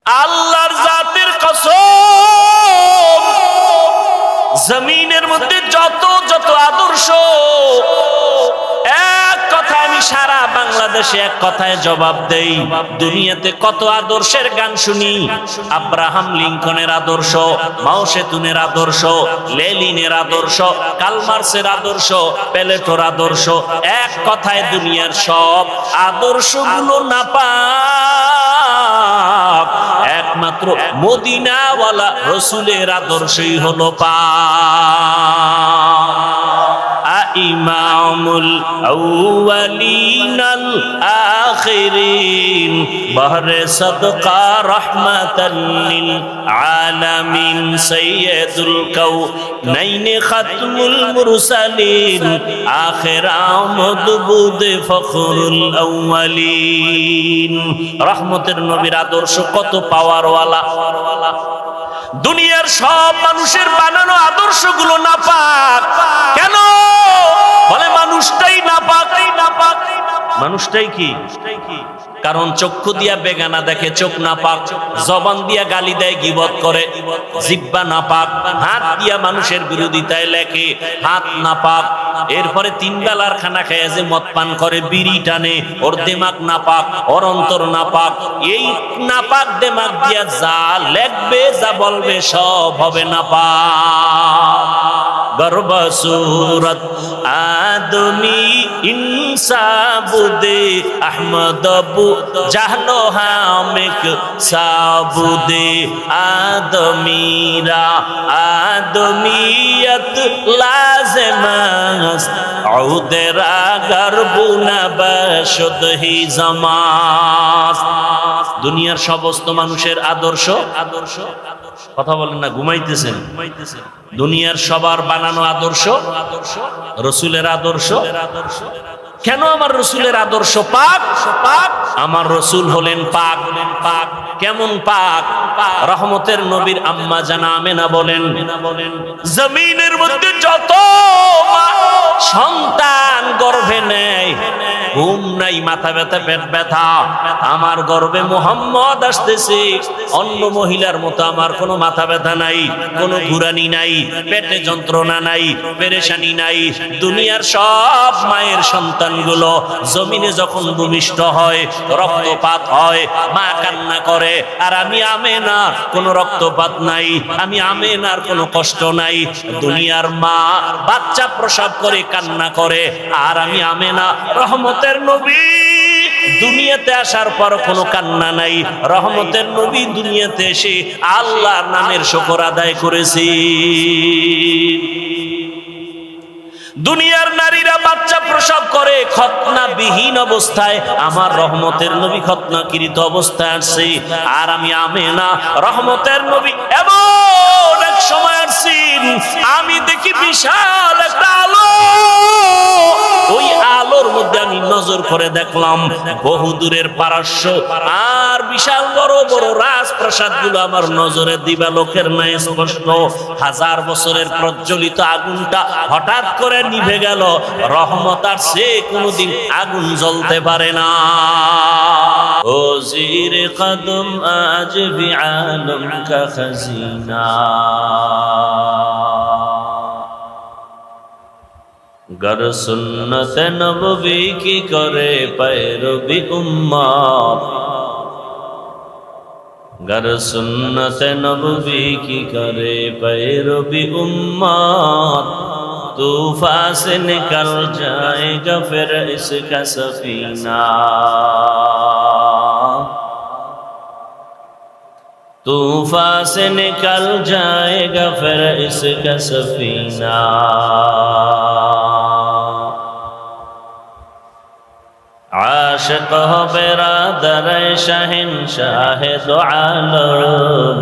আল্লাহর জাতের কসম, জমিনের মধ্যে যত যত আদর্শ, এক কথা আমি সারা বাংলাদেশে এক কথায় জবাব দেই। দুনিয়াতে কত আদর্শের গান শুনি, আব্রাহাম লিঙ্কনের আদর্শ, মাও সেতুনের আদর্শ, লেনিনের আদর্শ, কালমার্সের আদর্শ, প্লেটোর আদর্শ। এক কথায় দুনিয়ার সব আদর্শগুলো নাপাক, একমাত্র মদিনাওয়ালা রসুলের আদর্শই হলো পাক। ইমামুল আউয়ালিন আল আখিরিন, বহরে সদকা রহমাতাল লিল আলামিন, সাইয়্যিদুল কাউনাইন খাতমুল মুরসালিন, আখির আমদ বুদ ফখরুল আউয়ালিন। রহমতের নবীর আদর্শ কত পাওয়ারওয়ালা। দুনিয়ার সব মানুষের বানানো আদর্শগুলো নাপাক। কেন বলে? মানুষটাই নাপাক। মানুষটাই কি? কারণ চক্ষু দিয়া বেগানা দেখে, চোখ নাপাক। জবান দিয়া গালি দেয়, গীবত করে, জিহ্বা নাপাক। হাত দিয়া মানুষের বিরোধিতায় লেখে, হাত নাপাক। এরপরে তিন বেলার খানা খেয়ে যে মদ পান করে, বিড়ি টানে, ওর দিমাগ নাপাক, ওর অন্তর নাপাক। এই নাপাক দিমাগ দিয়া যা লেখবে, যা বলবে, সব হবে নাপাক। গর্ব সুরত আদমি ইনসাবুদে আহমদবু জাহলো হামিক সাবুদে, আদমিরা আদমিয়ত লাজমাস আউদেরা গর্বুনা বশুদহি জামাস। দুনিয়ার সমস্ত মানুষের আদর্শ, কথা বলেন না, ঘুমাইতেছেন। দুনিয়ার সবার বানানো আদর্শ রসুলের আদর্শ। কেন আমার রসুলের আদর্শ পাক? আমার রসুল হলেন পাক। কেমন পাক? রহমতের নবীর আম্মা জানা আমেনা বলেন, জমিনের মধ্যে যত সন্তান গর্ভে নেয়, ঘুম নাই, মাথা ব্যথা, পেট ব্যথা, আমার গর্ভে মুহাম্মদ আসতেছে। অন্য মহিলার মতো আমার কোনো মাথা ব্যথা নাই, কোনো ঘুরানি নাই, পেটে যন্ত্রণা নাই, পেরেশানি নাই। দুনিয়ার সব মায়ের সন্তানগুলো জমিনে যখন ভূমিষ্ঠ হয়, রক্তপাত হয়, মা কান্না করে। আর আমি আমেনা, কোনো রক্তপাত নাই, আমি আমেনার কোনো কষ্ট নাই। দুনিয়ার মা বাচ্চা প্রসব করে কান্না করে, আর আমি আমেনা রহমতের নবী দুনিয়াতে আসার পর কোনো কান্না নাই। রহমতের নবী দুনিয়াতে এসে আল্লাহর নামের শুকর আদায় করেছি। দুনিয়ার নারীরা বাচ্চা প্রসব করে খতনা বিহীন অবস্থায়, আমার রহমতের নবী খতনাকৃত অবস্থায় আসছে। আর আমি আমেনা রহমতের নবী এমন এক সময় আসছি, আমি দেখি বিশাল একটা আলো। ওই আলোর মধ্যে আমি নজর করে দেখলাম বহু দূরের পারস্য আর বিশাল বড় বড় রাজপ্রাসাদ গুলো আমার নজরে দিবালোকের ন্যায় স্পষ্ট। 1000 বছরের প্রজ্বলিত আগুনটা হঠাৎ করে নিভে গেল। রহমত আর সে কোনদিন আগুন জ্বলতে পারে না। ও জিরে কদম আজ ভি আলম কা খজিনা, गर सुन्नत नबवी की करे पैरवी उम्मत, गर सुन्नत नबवी की करे पैरवी उम्मत, तूफान से निकल जाएगा फिर इसका सफीना, तूफान से निकल जाएगा फिर इसका सफीना। आशिक हो बिरादर शहंशाह दो आलम,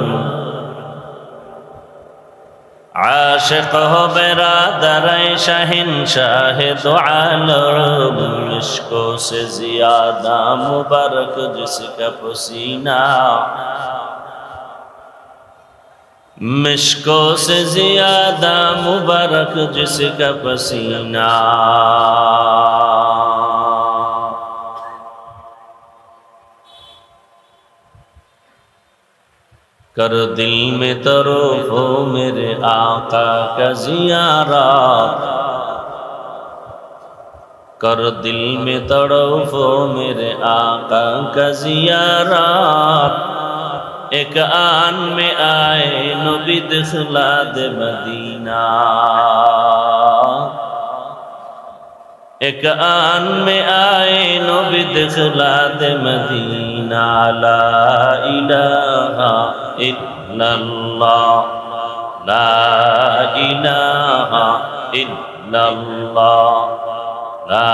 आशिक हो बिरादर शहंशाह दो आलम, इश्कों से ज्यादा मुबारक जिसका पसीना, मिश्कों से ज्यादा मुबारक जिसका पसीना। कर दिल में तरोफो मेरे आका का ज़ियारत, कर दिल में तड़फो मेरे आका का ज़ियारत, एक आन में आए नबी दिखला दे मदीना, एक आन में आए नबी दिखला दे मदीना। ला इलाहा इल्लल्लाह, ला इलाहा इल्लल्लाह, ला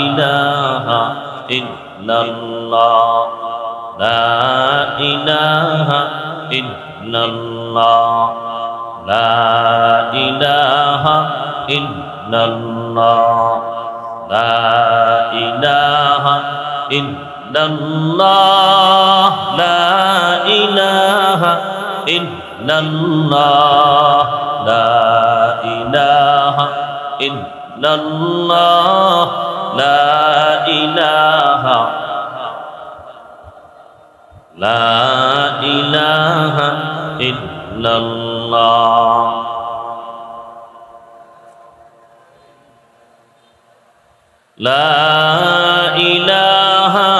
इलाहा इल्लल्लाह, ला इलाहा इल्लल्लाह, ला इलाहा इल्लल्लाह, ला इलाहा इल्लल्लाह, ला इलाहा इल्लल्लाह, ला इलाहा इल्लल्लाह, ला इलाहा, ला इलाहा इल्लल्लाह। ला इलाहा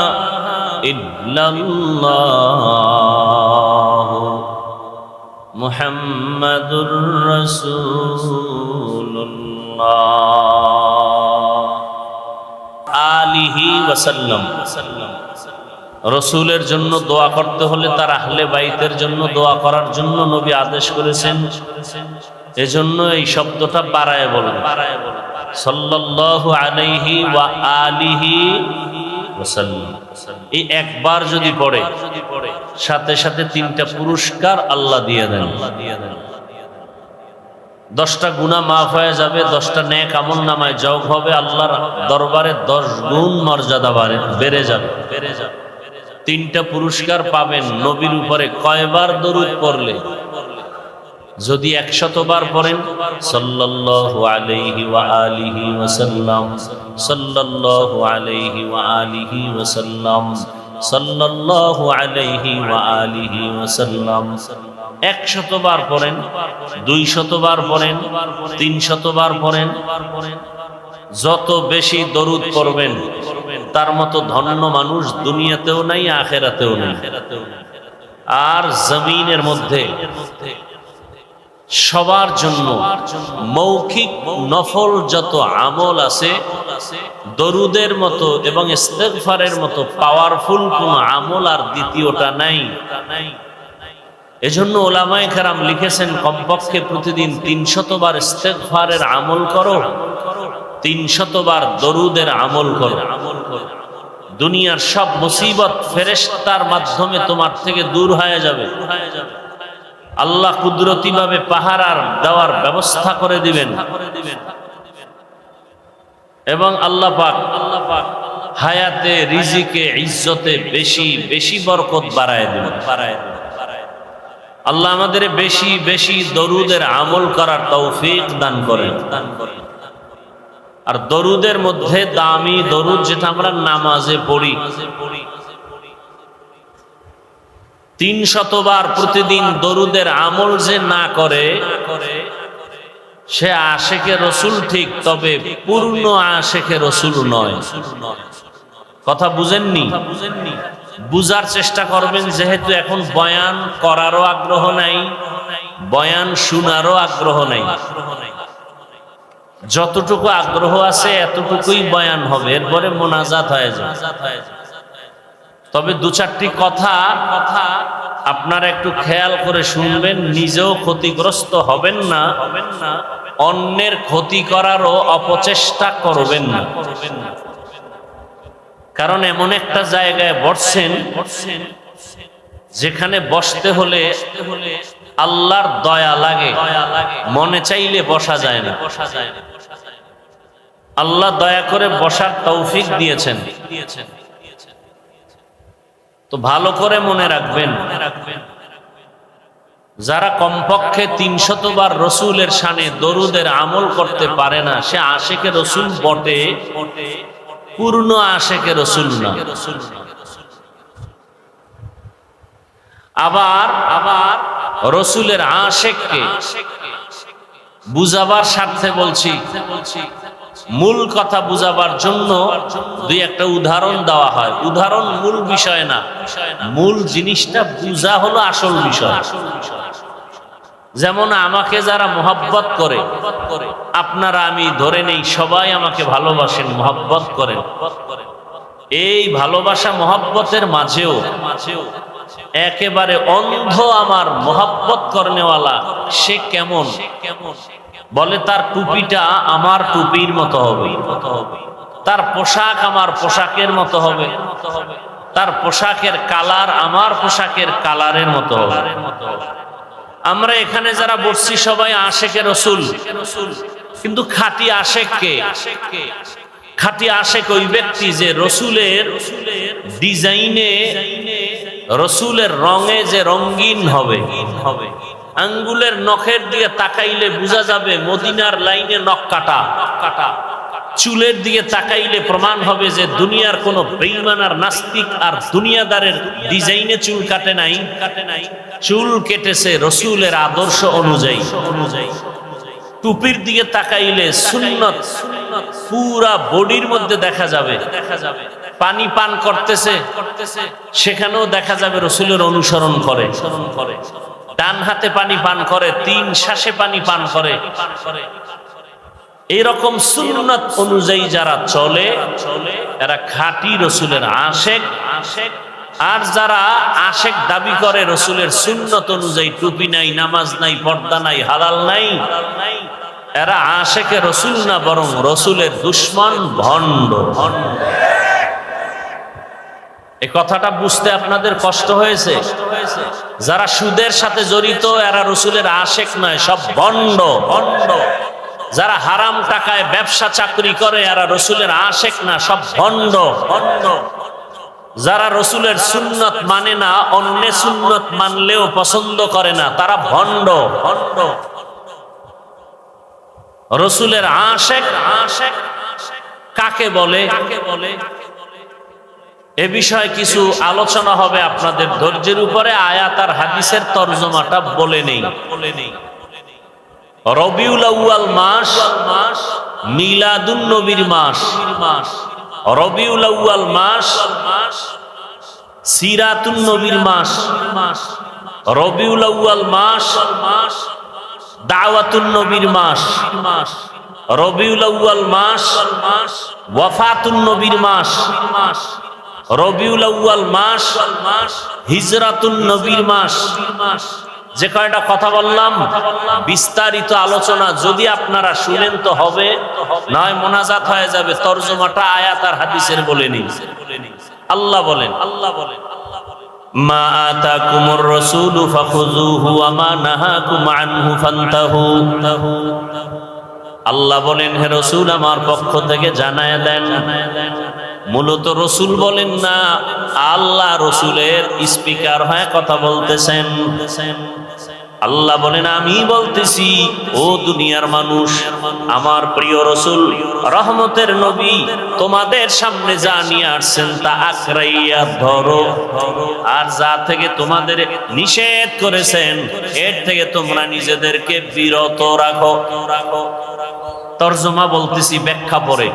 इल्लल्लाह मुहम्मदुर রাসূলুল্লাহ আলিহি ওয়াসাল্লাম। রসুলের জন্য দোয়া করতে হলে তার আহলে বাইতের জন্য দোয়া করার জন্য নবী আদেশ করেছেন। এজন্য এই শব্দটা বাড়ায় বলেন, সাল্লাল্লাহু আলাইহি ওয়া আলিহি ওয়াসাল্লাম। এই একবার যদি পড়ে সাথে সাথে 3টা পুরস্কার আল্লাহ দিয়ে দেন। 10টা গুনাহ মাফ হয়ে যাবে, 10টা নেক আমল নামায় যোগ হবে, আল্লাহর দরবারে 10 গুণ মর্যাদা বেড়ে যাবে। 3টা পুরস্কার পাবেন। নবীর উপরে কয়বার দরুদ পড়লে? যদি 100 বার পড়েন, সাল্লাল্লাহু আলাইহি ওয়া আলিহি ওয়াসাল্লাম, সাল্লাল্লাহু আলাইহি ওয়া আলিহি ওয়াসাল্লাম, সাল্লাল্লাহু আলাইহি ওয়া আলিহি ওয়াসাল্লাম। 100 বার পড়েন, 200 বার পড়েন, 300 বার পড়েন। যত বেশি দরুদ পড়বেন তার মতো ধন্য মানুষ দুনিয়াতেও নাই, আখিরাতেও নাই। আর জমিনের মধ্যে সবার জন্য মৌখিক নফল যত আমল আছে, দরুদের মতো এবং ইস্তেগফারের মতো পাওয়ারফুল কোন আমল আর দ্বিতীয়টা নাই। এজন্য উলামায়ে কেরাম লিখেছেন, কমপক্ষে প্রতিদিন 300 বার ইস্তেগফারের আমল করো, 300 বার দরুদের আমল করো। দুনিয়ার সব মুসিবত ফেরেশতার মাধ্যমে তোমার থেকে দূর হয়ে যাবে। আল্লাহ কুদরতি ভাবে পাহারার দেওয়ার ব্যবস্থা করে দিবেন এবং আল্লাহ পাক হায়াতে, রিজিকে, ইজ্জতে বেশি বেশি বরকত বাড়ায় দিবেন। আল্লাহ আমাদের বেশি বেশি দরুদের আমল করার তৌফিক দান করেন। আর দরুদের মধ্যে দামি দরুদ যেটা আমরা নামাজে পড়ি, 300 বার প্রতিদিন দরুদের আমল যে না করে সে আশেকে রসুল ঠিক, তবে পূর্ণ আশেকে রসুল নয়। কথা বুঝেননি? বুঝার চেষ্টা করবেন। যেহেতু এখন বয়ান করারও আগ্রহ নাই, বয়ান শোনারও আগ্রহ নাই, যতটুকু আগ্রহ আছে এতটুকুই বয়ান হবে, এরপরে মোনাজাত হয়ে যাবে। তবে 2-4টি কথা আপনারা একটু খেয়াল করে শুনবেন, নিজেও ক্ষতিগ্রস্ত হবেন না, অন্যের ক্ষতি করারও অপচেষ্টা করবেন না। কারণ এমন একটা জায়গায় বসছেন যেখানে বসতে হলে আল্লাহর দয়া লাগে, মনে চাইলে বসা যায় না। আল্লাহ দয়া করে বসার তৌফিক দিয়েছেন। তো ভালো করে মনে রাখবেন, যারা কমপক্ষে 300 বার রসুলের শানে দরুদের আমল করতে পারে না, সে আশেকে রসুল বটে, পূর্ণ আশেকে রসুল না। আবার আবার রসুলের আশেককে বুঝাবার স্বার্থে বলছি, মূল কথা বুঝাবার জন্য দুই একটা উদাহরণ দেওয়া হয়। উদাহরণ মূল বিষয় না, মূল জিনিসটা বুঝা হলো আসল বিষয়। যেমন আমাকে যারা মহব্বত করে, আপনারা আমি ধরে নেই সবাই আমাকে ভালোবাসেন, মহব্বত করেন। এই ভালোবাসা মহব্বতের মাঝেও একেবারে অন্ধ আমার মহব্বত করনেওয়ালা সে কেমন, বলে তার টুপিটা আমার টুপির মতো হবে, তার পোশাক আমার পোশাকের মতো হবে, তার পোশাকের কালার আমার পোশাকের কালারের মতো হবে। আমরা এখানে যারা বসছি সবাই আশেকে রসুল, কিন্তু খাঁটি আশেক কে? খাঁটি আশেক ওই ব্যক্তি যে রসুলের ডিজাইনে, রসুলের রঙে যে রঙিন হবে, আঙ্গুলের নখের দিকে তাকাইলে বোঝা যাবে মদিনার লাইনে নখ কাটা। চুলের দিকে তাকাইলে প্রমাণ হবে যে দুনিয়ার কোন বেঈমান আর নাস্তিক আর দুনিয়াদারের ডিজাইনে চুল কাটে নাই, চুল কেটেছে রসুলের আদর্শ অনুযায়ী। টুপির দিকে তাকাইলে সুন্নত পুরা বডির মধ্যে দেখা যাবে। পানি পান করতেছে, সেখানেও দেখা যাবে রসুলের অনুসরণ করে। ডান হাতে পানি পান করে, 3 শ্বাসে পানি পান করে। এইরকম সুন্নত অনুযায়ী যারা চলে এরা খাঁটি রসুলের আশেক। আর যারা আশেক দাবি করে রসুলের সুন্নত অনুযায়ী, টুপি নাই, নামাজ নাই, পর্দা নাই, হালাল নাই, এরা আশেকে রসুল না, বরং রসুলের দুশ্মন, ভণ্ড। এই কথাটা বুঝতে আপনাদের কষ্ট হয়েছে? যারা সুদের সাথে জড়িত এরা রসুলের আশেক নয়, সব ভণ্ড। যারা হারাম টাকায় ব্যবসা চাকরি করে এরা রসুলের আশেক না, সব ভণ্ড। যারা রসুলের সুন্নত মানে না, অন্য সুন্নত মানলেও পছন্দ করে না, তারা ভণ্ড। রসুলের আশেক কাকে বলে? এ বিষয়ে কিছু আলোচনা হবে আপনাদের ধৈর্যের উপরে। আয়াত আর হাদিসের তরজমাটা বলে নেই। রবিউল আউয়াল মাস মিলাদুন নবীর মাস, রবিউল আউয়াল মাস সিরাতুন নবীর মাস, রবিউল আউয়াল মাস দাওয়াতুন নবীর মাস, রবিউল আউয়াল মাস ওয়াফাতুন নবীর মাস, রবিউল আউয়াল মাস হিজরাতুন নবীর মাস। যে কয়টা কথা বললাম বিস্তারিত আলোচনা যদি আপনারা শুনেন তো হবে, নয় মোনাজাত হয়ে যাবে। তরজমাটা আয়াত আর হাদিসের বলে নিন। আল্লাহ বলেন, মা আতাকুমুর রাসূলু ফাখুযুহু ওয়া মা নাহাকুম আনহু ফান্তাহু। আল্লাহ বলেন, হে রাসূল আমার পক্ষ থেকে জানায় দেন। মূলত রসুল বলেন না, আল্লাহ রসুলের স্পিকার হয়ে কথা বলতেছেন। আল্লাহ বলেন, আমি বলতেছি ও দুনিয়ার মানুষ, আমার প্রিয় রসুল রহমতের নবী তোমাদের সামনে যা নিয়ে আসছেন তা আঁকড়াইয়া ধরো, আর যা থেকে তোমাদের নিষেধ করেছেন এর থেকে তোমরা নিজেদেরকে বিরত রাখো। তরজমা বলতেছি, ব্যাখ্যা পরে।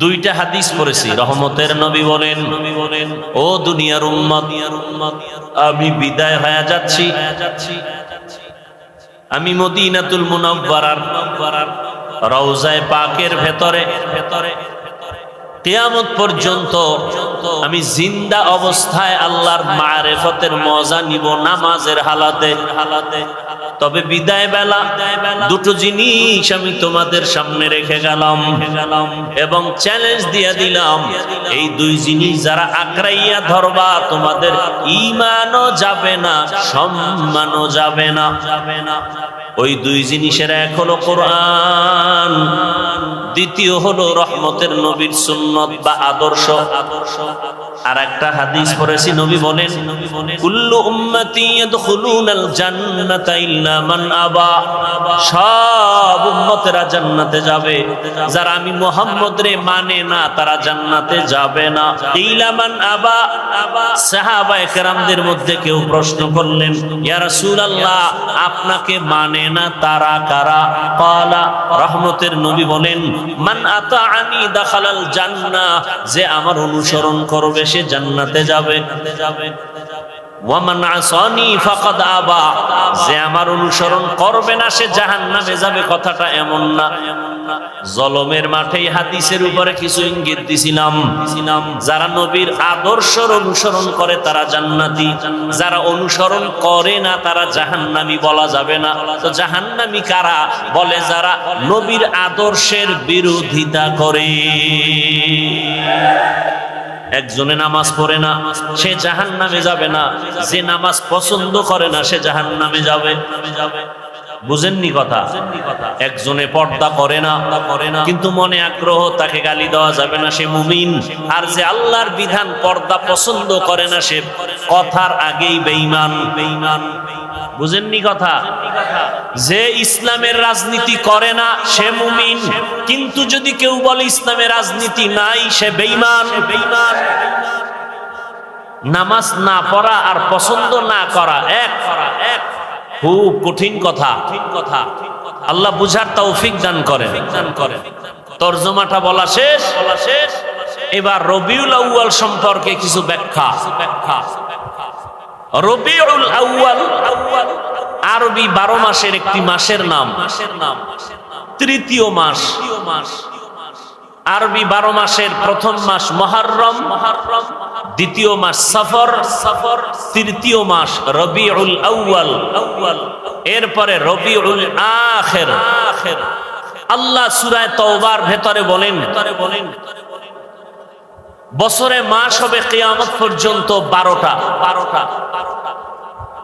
দুইটা হাদিস পড়েছি। রহমতের নবী বলেন, ও দুনিয়ার উম্মত, আমি বিদায় হয়ে যাচ্ছি। আমি মদিনাতুল মুনাওয়ারার রওজায়ে পাকের ভেতরে কিয়ামত পর্যন্ত আমি জিন্দা অবস্থায় আল্লাহর মারিফতের মজা নিব নামাজের হালাতে। তবে বিদায় বেলা দুটো জিনিস আমি তোমাদের সামনে রেখে গেলাম এবং চ্যালেঞ্জ দিয়ে দিলাম, এই দুই জিনিস যারা আঁকড়াইয়া ধরবা তোমাদের ঈমানও যাবে না, সম্মানও যাবে না। ওই দুই জিনিসের এক হলো কোরআন, দ্বিতীয় হলো রহমতের নবীর সুন্নত বা আদর্শ। আর একটা হাদিস পড়েছি, নবী বলেন কুল্লু উম্মতি ইয়াদখুলুনাল জান্নাতা ইল্লা মান আবা, সব উম্মতেরা জান্নাতে যাবে, যারা আমি মুহাম্মদ রে মানে না তারা জান্নাতে যাবে না। ইল্লা মান আবা, সাহাবায়ে কেরামদের মধ্যে কেউ প্রশ্ন করলেন, ইয়া রাসূলুল্লাহ আপনাকে মানে না তারা কারা? ক্বালা, রহমতের নবী বলেন মান আতাআনি দাখালাল জান্নাহ, যে আমার অনুসরণ করবে সে জান্নাতে যাবে। ওয়া মান আসানি ফাকাদ আবা, যে আমার অনুসরণ করবে না সে জাহান্নামে যাবে। কথাটা এমন না। জলমের মাঠে হাদিসের উপরে কিছু ইঙ্গিত দিছিলাম। যারা নবীর আদর্শের অনুসরণ করে তারা জান্নাতি, যারা অনুসরণ করে না তারা জাহান্নামী বলা যাবে না। তো জাহান্নামী কারা? বলে যারা নবীর আদর্শের বিরোধিতা করে। একজনে নামাজ পড়ে না সে জাহান্নামে যাবে না, যে নামাজ পছন্দ করে না সে জাহান্নামে যাবে। বুঝেননি কথা? একজনে পর্দা করে না কিন্তু মনে আগ্রহ, তাকে গালি দেওয়া যাবে না, সে মুমিন। আর যে আল্লাহর বিধান পর্দা পছন্দ করে না সে কথার আগেই বেঈমান। বুঝেননি কথা? যে ইসলামের রাজনীতি করে না সে মুমিন, কিন্তু যদি কেউ বলে ইসলামের রাজনীতি নাই সে বেঈমান। নামাজ না পড়া আর পছন্দ না করা এক, খুব কঠিন কথা। আল্লাহ বুঝার তৌফিক দান করেন। তরজমাটা বলা শেষ। এবার রবিউল আউয়াল সম্পর্কে কিছু ব্যাখ্যা। রবিউল আউয়াল আরবি 12 মাসের একটি মাসের নাম, তৃতীয় মাস। আরবি 12 মাসের প্রথম মাস মুহররম, দ্বিতীয় মাস সফর, তৃতীয় মাস রবিউল আউয়াল, এরপরে রবিউল আখির। আল্লাহ সূরা তাওবার ভেতরে বলেন বছরে মাস হবে কিয়ামত পর্যন্ত 12টা।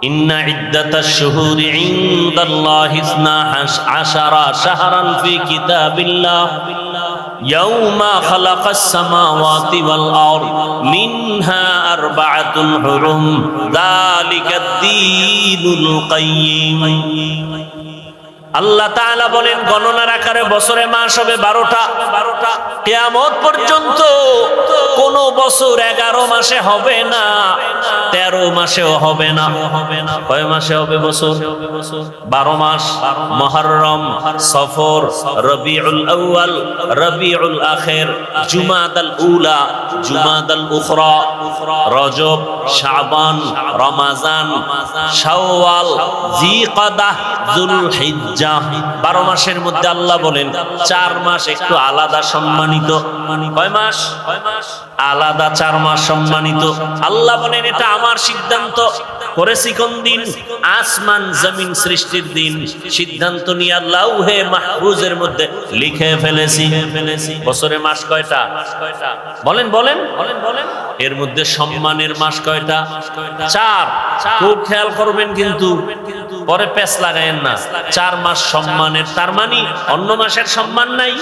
ইন্না ইদ্দাতাশ শুহুরি ইনদাল্লাহি 12 শাহরান ফি কিতাবিল্লাহ ইয়াউমা খালাকাস সামাওয়াতি ওয়াল আরদ মিনহা আরবাআতুন হুরুম যালিকাদ দীনুল কাইয়্যিম। আল্লাহ তাআলা বলেন গণনার আকারে বছরে মাস হবে 12টা। কিয়ামত পর্যন্ত কোন বছর 11 মাসে হবে না, 13 মাসেও হবে না। কয় মাসে হবে বছর? 12 মাস। মুহররম, সফর, রবিউল আউয়াল, রবিউল আখির, জুমাদাল উলা, জুমাদাল উখরা, রজব, শাবান, রমাজান, শাওয়াল, জিকাদাহ, যুলহিজ্জাহ। 12 মাসের মধ্যে আল্লাহ বলেন 4 মাস একটু আলাদা সম্মানিত। কয় মাস? আলাদা 4 মাস সম্মানিত। আল্লাহ বলেন এটা আমার সিদ্ধান্ত। করেছি কোন দিন? আসমান জমিন সৃষ্টির দিন। সিদ্ধান্ত নিয়ে লাউহে মাহফুজের মধ্যে লিখে ফেলেছি। বছরে মাস কয়টা? বলেন। এর মধ্যে সম্মানের মাস কয়টা? 4। খুব খেয়াল করবেন কিন্তু পরে পেছ লাগায়েন না। 4 মাস সম্মানের, তার মানে অন্য মাসের সম্মান নাই?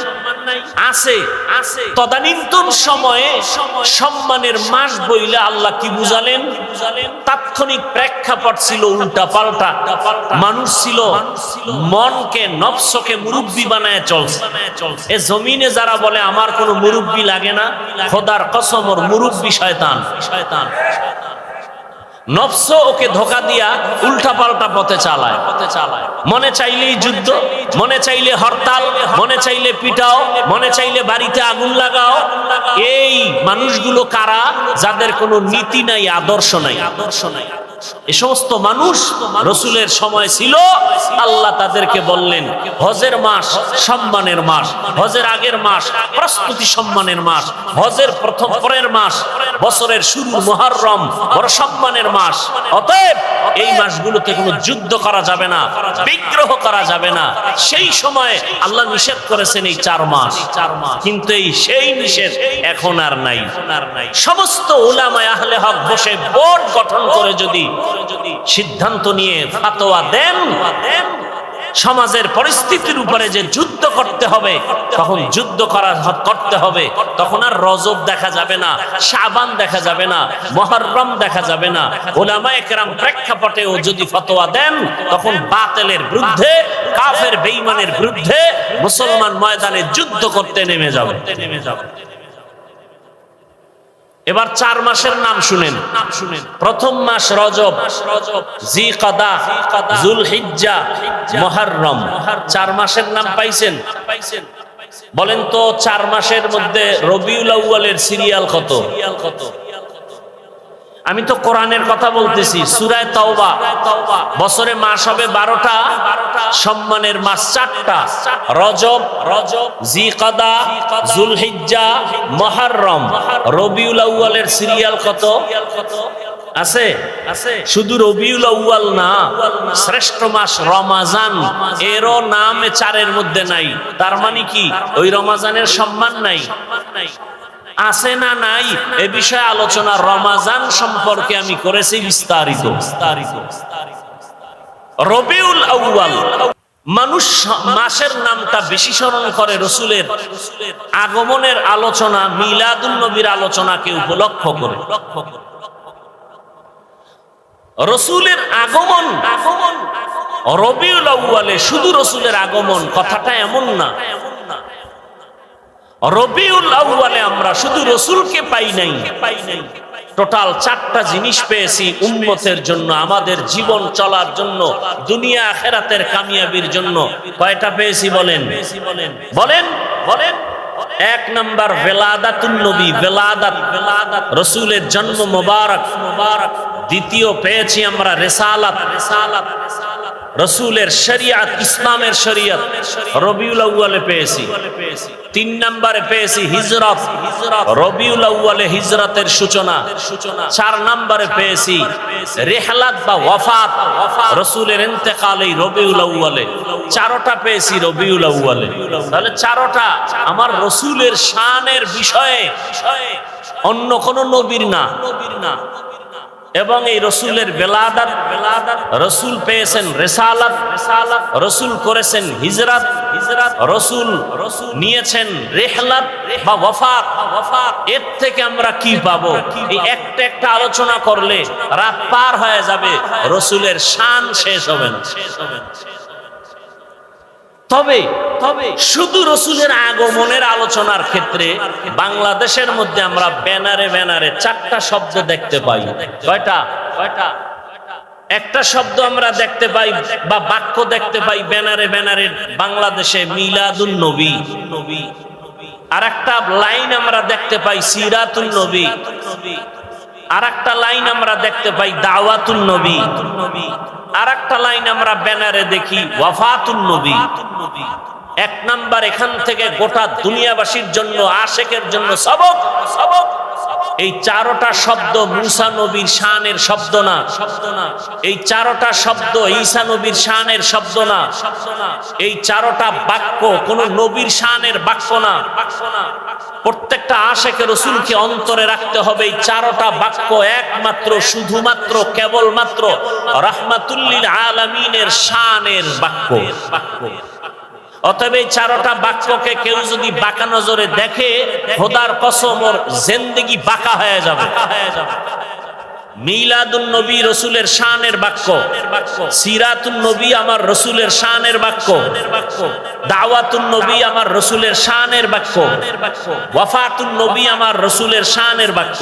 আছে। তদানীন্তন সময়ে সম্মানের মাস বইলে আল্লাহ কি বুঝালেন? তাৎক্ষণিক প্রেক্ষাপট ছিল উল্টা পাল্টা। মানুষ ছিল মনকে, নফসকে মুরব্বি বানায় চলছে। এ জমিনে যারা বলে আমার কোনো মুরব্বি লাগে না, খোদার কসম ওর মুরব্বি শয়তান। নফস ওকে ধোকা দিয়া উল্টা পাল্টা পথে চালায়। মনে চাইলেই যুদ্ধ, মনে চাইলে হরতাল, মনে চাইলে পিটাও, মনে চাইলে বাড়িতে আগুন লাগাও। এই মানুষগুলো কারা? যাদের কোনো নীতি নাই, আদর্শ নাই। এ সমস্ত মানুষ রাসূলের সময় ছিল। আল্লাহ তাদেরকে বললেন হজের মাস সম্মানের মাস, হজের আগের মাস প্রস্তুতি সম্মানের মাস, হজের প্রথম পরের মাস, বছরের শুরু মুহররম বড় সম্মানের মাস। অতএব এই মাসগুলোতে কোনো যুদ্ধ করা যাবে না, বিগ্রহ করা যাবে না। সেই সময় আল্লাহ নিষেধ করেছেন এই 4 মাস। কিন্তু সেই নিষেধ এখন আর নাই। সমস্ত উলামায়ে আহলে হক বসে বোর্ড গঠন করে যদি সিদ্ধান্ত নিয়ে ফাতোয়া দেন, সমাজের পরিস্থিতির উপরে যে যুদ্ধ করতে হবে, তখন যুদ্ধ করতে হবে। তখন আর রজব দেখা যাবে না, শাবান দেখা যাবে না, মুহররম দেখা যাবে না। উলামায়ে কেরাম প্রেক্ষাপটেও যদি ফতোয়া দেন, তখন বাতিলের বিরুদ্ধে, কাফের বেঈমানের বিরুদ্ধে মুসলমান ময়দানে যুদ্ধ করতে নেমে যাবে। এবার 4 মাসের নাম শুনেন। প্রথম মাস রজব, জিকাদা, যুলহিজ্জা, মুহররম। 4 মাসের নাম পাইছেন? বলেন তো 4 মাসের মধ্যে রবিউল আউয়ালের সিরিয়াল কত? আমি তো কোরআনের কথা বলতেছি। সূরা তাওবা, বছরে মাস হবে 12টা, সম্মানের মাস 4টা, রজব, জিকাদা, যুলহিজ্জা, মুহররম। রবিউল আউয়ালের সিরিয়াল কত আছে? শুধু রবিউল আউয়াল না, শ্রেষ্ঠ মাস রমাজান, এরও নাম 4-এর মধ্যে নাই। তার মানে কি ওই রমাজানের সম্মান নাই? আছে না নাই এ বিষয়ে আলোচনা রমাজান সম্পর্কে আমি করেছি বিস্তারিত। রবিউল আউয়াল, মানুষ মাসের নামটা বেশি স্মরণ করে রসুলের আগমনের আলোচনা, মিলাদুন নবীর আলোচনাকে উপলক্ষ করে। রসুলের আগমন রবিউল আউয়ালে, শুধু রসুলের আগমন কথাটা এমন না। রবিউল আউয়ালে আমরা শুধু রসুলকে পাই নাই, টোটাল 4টা জিনিস পেয়েছি উম্মতের জন্য, আমাদের জীবন চলার জন্য, দুনিয়া আখিরাতের কামিয়াবির জন্য। কয়টা পেয়েছি বলেন? 1 নাম্বার ভেলাদাতুন নবী, ভেলাদাত, রসুলের জন্ম মোবারক। দ্বিতীয় পেয়েছি আমরা রিসালাত, রসুলের শরিয়ত, ইসলামের শরিয়ত রবিউল আউয়ালে পেয়েছি। 3 নম্বরে পেয়েছি হিজরত, রবিউল আউয়ালে হিজরতের সূচনা। 4 নম্বরে পেয়েছি রিহলাত বা ওয়াফাত, রসুলের ইন্তেকাল এই রবিউল আউয়ালে। 4টা পেয়েছি রবিউল আউয়ালে। তাহলে 4টা আমার রসুলের শানের বিষয়ে, অন্য কোন নবীর না। এবং এই রসুলের বেলাদাত, রসুল পেয়েছেন রিসালাত, রসুল করেছেন হিজরত, রসুল নিয়েছেন রিহলাত বা ওয়াফাত। এর থেকে আমরা কি পাবো? এই একটা আলোচনা করলে রাত পার হয়ে যাবে, রসুলের শান শেষ হবে না। তবে শুধু রসুলের আগমনের আলোচনার ক্ষেত্রে বাংলাদেশের মধ্যে আমরা ব্যানারে 4টা শব্দ দেখতে পাই। কয়টা? একটা শব্দ আমরা দেখতে পাই বা বাক্য দেখতে পাই ব্যানারে বাংলাদেশে, মিলাদুন নবী। আর একটা লাইন আমরা দেখতে পাই সিরাতুন নবী। আর একটা লাইন আমরা দেখতে পাই দাওয়াতুন নবী। আর একটা লাইন আমরা ব্যানারে দেখি ওয়াফাতুন নবী। 1 নাম্বার এখান থেকে গোটা দুনিয়াবাসীর জন্য, আশেকের জন্য সবক। এই 4টা শব্দ মুসা নবীর শানের শব্দ না। এই 4টা শব্দ ঈসা নবীর শানের শব্দ না। এই 4টা বাক্য কোন নবীর শানের বাক্য না। প্রত্যেকটা আশেকে রসুলকে অন্তরে রাখতে হবে। এই 4টা বাক্য একমাত্র, শুধুমাত্র, কেবলমাত্র রাহমাতুল লিল আলামিনের শানের বাক্য। অতএব এই 4টা বাক্যকে কেউ যদি বাঁকা নজরে দেখে, খোদার কসম ওর জিন্দেগি বাঁকা হয়ে যাবে। মিলাদুন নবী রসুলের শানের বাক্য, সিরাতুন নবী আমার রসুলের শানের বাক্য, দাওয়াতুন নবী আমার রসুলের শানের বাক্য, ওয়াফাতুন নবী আমার রসুলের শানের বাক্য।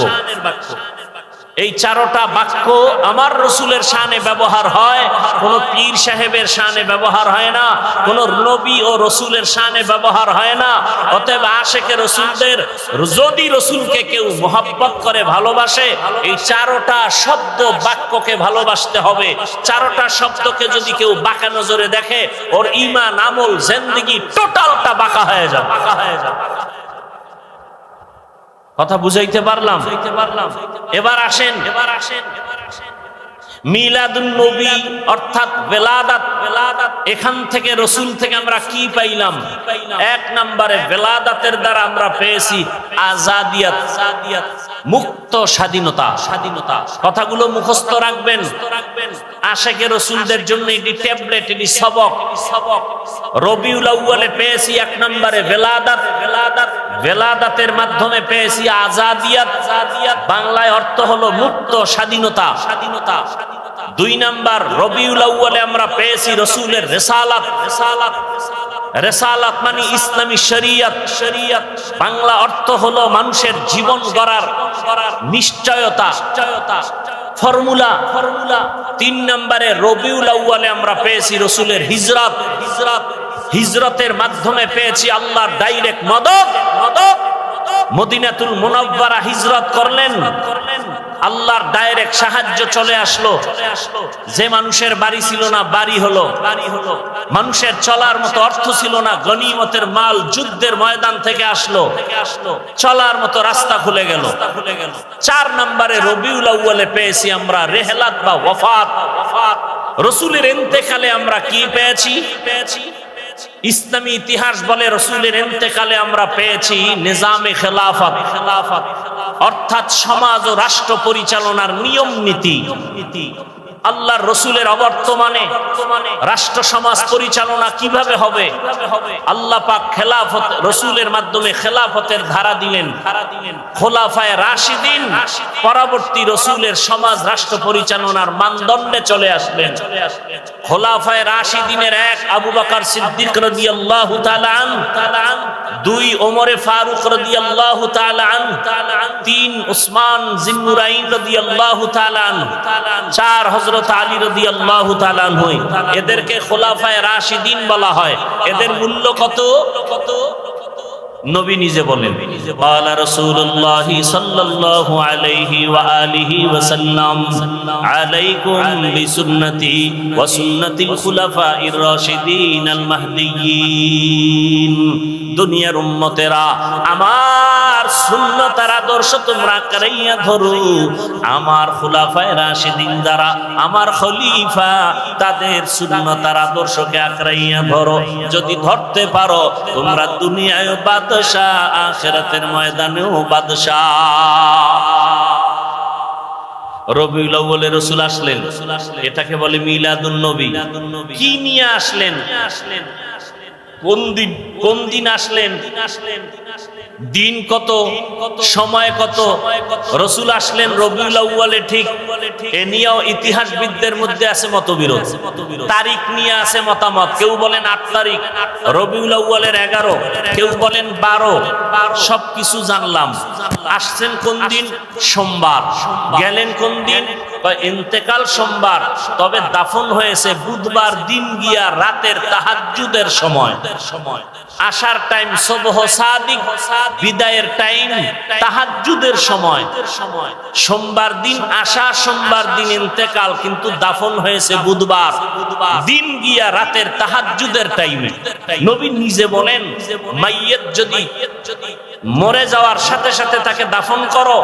এই 4টা বাক্য আমার রসুলের শানে ব্যবহার হয়, কোন পীর সাহেবের শানে ব্যবহার হয় না, কোন নবী ও রসুলের শানে ব্যবহার হয় না। অতএব আশেকে রসুলদের, যদি রসুলকে কেউ মোহাব্বত করে, ভালোবাসে, এই 4টা শব্দ বাক্যকে ভালোবাসতে হবে। 4টা শব্দকে যদি কেউ বাঁকা নজরে দেখে, ওর ঈমান, আমল, জিন্দেগি টোটালটা বাঁকা হয়ে যাবে। কথা বুঝাইতে পারলাম? এবার আসেন মিলাদুন নবী অর্থাৎ বেলাদাত। এখান থেকে রসুল থেকে আমরা কি পাইলাম? 1 নম্বরে বেলাদাতের দ্বারা আমরা পেয়েছি আজাদিয়াত, মুক্ত স্বাধীনতা। কথাগুলো মুখস্থ রাখবেন। আশিকে রাসূলদের জন্য এটি ট্যাবলেট, এটি সবক। রবিউল আউয়ালে পেয়েছি 1 নম্বরে ভেলাদাত, ভেলাদাতের মাধ্যমে পেয়েছি আজাদিয়াত, বাংলায় অর্থ হলো মুক্ত স্বাধীনতা। 2 নাম্বার রবিউল আউয়ালে আমরা পেয়েছি রাসূলের রিসালাত, রেসালাত মানে ইসলামী শরীয়ত, বাংলা অর্থ হলো মানুষের জীবন গড়ার নিশ্চয়তা, ফর্মুলা। 3 নম্বরে রবিউল আউয়ালে আমরা পেয়েছি রাসূলের হিজরত, হিজরতের মাধ্যমে পেয়েছি আল্লাহর ডাইরেক্ট মদদ। মদিনাতুল মুনাওয়ারা হিজরত করলেন, আল্লাহর ডাইরেক্ট সাহায্য চলে আসলো। যে মানুষের বাড়ি ছিল না বাড়ি হলো, মানুষের চলার মতো অর্থ ছিল না গনিমতের মাল যুদ্ধের ময়দান থেকে আসলো, চলার মতো রাস্তা খুলে গেল। 4 নম্বরে রবিউল আউয়ালে পেয়েছি আমরা রেহলাত বা ওয়াফাত। রাসূলের ইন্তেকালে আমরা কি পেয়েছি? ইসলামী ইতিহাস বলে রাসূলের ইন্তেকালে আমরা পেয়েছি নিজামে খেলাফত, অর্থাৎ সমাজ ও রাষ্ট্র পরিচালনার নিয়ম নীতি। আল্লাহর রাসূলের অবর্তমানে রাষ্ট্র সমাজ পরিচালনা কিভাবে হবে? আল্লাহ পাক খেলাফত রাসূলের মাধ্যমে খেলাফতের ধারা দিলেন। খোলাফায়ে রাশিদিন পরবর্তী রাসূলের সমাজ রাষ্ট্র পরিচালনার মানদণ্ডে চলে আসলেন। খোলাফায়ে রাশিদিনের 1 আবু বকর সিদ্দিক রাদিয়াল্লাহু তাআলা আনহু, 2 ওমর ফারুক রাদিয়াল্লাহু তাআলা আনহু, 3 উসমান জিন্নুরাইন রাদিয়াল্লাহু তাআলা আনহু, 4 হযরত আলী রাদিয়াল্লাহু তাআলা আনহু। এদেরকে খোলাফায়ে রাশিদিন বলা হয়। এদের মূল্য কত? নবী নিজে বলেন, ক্বালা রাসূলুল্লাহ সাল্লাল্লাহু আলাইহি ওয়া আলিহি ওয়া সাল্লাম, আলাইকুম বিসুন্নতি ওয়া সুন্নাতিল খুলাফাইর রাশিদিন আল মাহদিয়্যিন। দুনিয়ার উম্মতেরা, আমার সুন্নতের আদর্শ তোমরা আঁকড়াইয়া ধরো। আমার খুলাফায়ে রাশিদিন যারা, আমার খলিফা, তাদের সুন্নতের আদর্শকে আঁকড়াইয়া ধরো। যদি ধরতে পারো তোমরা দুনিয়ায় বাদশা, আখিরাতের ময়দানেও বাদশা। রবিউল আউয়ালে রাসূল আসলেন, এটাকে বলে মিলাদুন নবী। কি নিয়ে আসলেন? কোন দিন আসলেন? দিন কত, সময় কত? রাসূল আসলেন রবিউল আউয়ালে, ঠিক। এ নিয়েও ইতিহাসবিদদের মধ্যে আছে মতবিরোধ। তারিখ নিয়ে আছে মতামত। কেউ বলেন 8 তারিখ রবিউল আউয়ালের 11, কেউ বলেন 12। সবকিছু জানলাম। আসছেন কোন দিন? সোমবার। গেলেন কোন দিন? ইন্তেকাল সোমবার, তবে দাফন হয়েছে বুধবার দিন গিয়া রাতের তাহাজ্জুদের সময়। আসার টাইম সুবহ সাদিক, বিদায়ের টাইম তাহাজ্জুদের সময়। সোমবার দিন আসা, সোমবার দিন ইন্তেকাল, কিন্তু দাফন হয়েছে বুধবার দিন গিয়া রাতের তাহাজ্জুদের টাইমে। নবী নিজে বলেন, মাইয়িত যদি মরে যাওয়ার সাথে সাথে তাকে দাফন করো,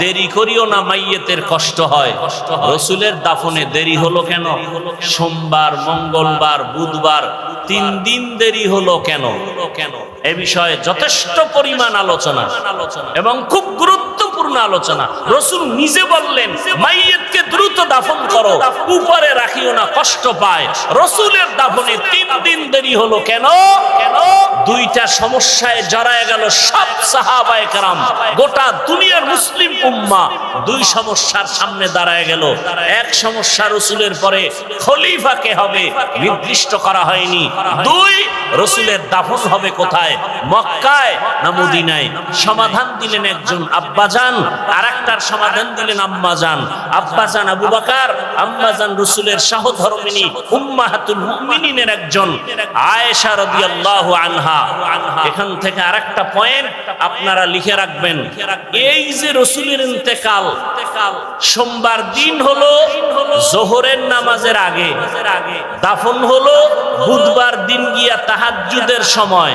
দেরি করিও না, মাইয়িতের কষ্ট হয়। রাসূলের দাফনে দেরি হলো কেন? সোমবার, মঙ্গলবার, বুধবার, 3 দিন দেরি হলো কেন? এ বিষয়ে যথেষ্ট পরিমাণ আলোচনা এবং খুব গুরুত্বপূর্ণ আলোচনা। রাসূল নিজে বললেন, মাইয়িতকে দ্রুত দাফন করো, উপরে রাখিও না, কষ্ট পায়। রাসূলের দাফনে 3 দিন দেরি হলো কেন? 2টা সমস্যায় জড়ায় গেল সব সাহাবায়ে কেরাম। গোটা দুনিয়ার মুসলিম উম্মাহ 2 সমস্যার সামনে দাঁড়ায় গেল। এক সমস্যা, রাসূলের পরে খলিফা কে হবে নির্দিষ্ট করা হয়নি। 2, রাসূলের দাফন হবে কোথায়, মক্কায় না মদিনায়? সমাধান দিলেন একজন আব্বাজান, আরেকটার সমাধান দিলেন আম্মাজান। আব্বাজান আবু বকর, আম্মাজান রাসূলের সহধর্মিণী উম্মাহাতুল মুমিনিনের একজন আয়েশা রাদিয়াল্লাহু আনহা। এখান থেকে আরেকটা পয়েন্ট আপনারা লিখে রাখবেন। এই যে রাসূলের ইন্তেকাল সোমবার দিন হলো যোহরের নামাজের আগে, দাফন হলো বুধবার দিন গিয়া তাহাজ্জুদের সময়।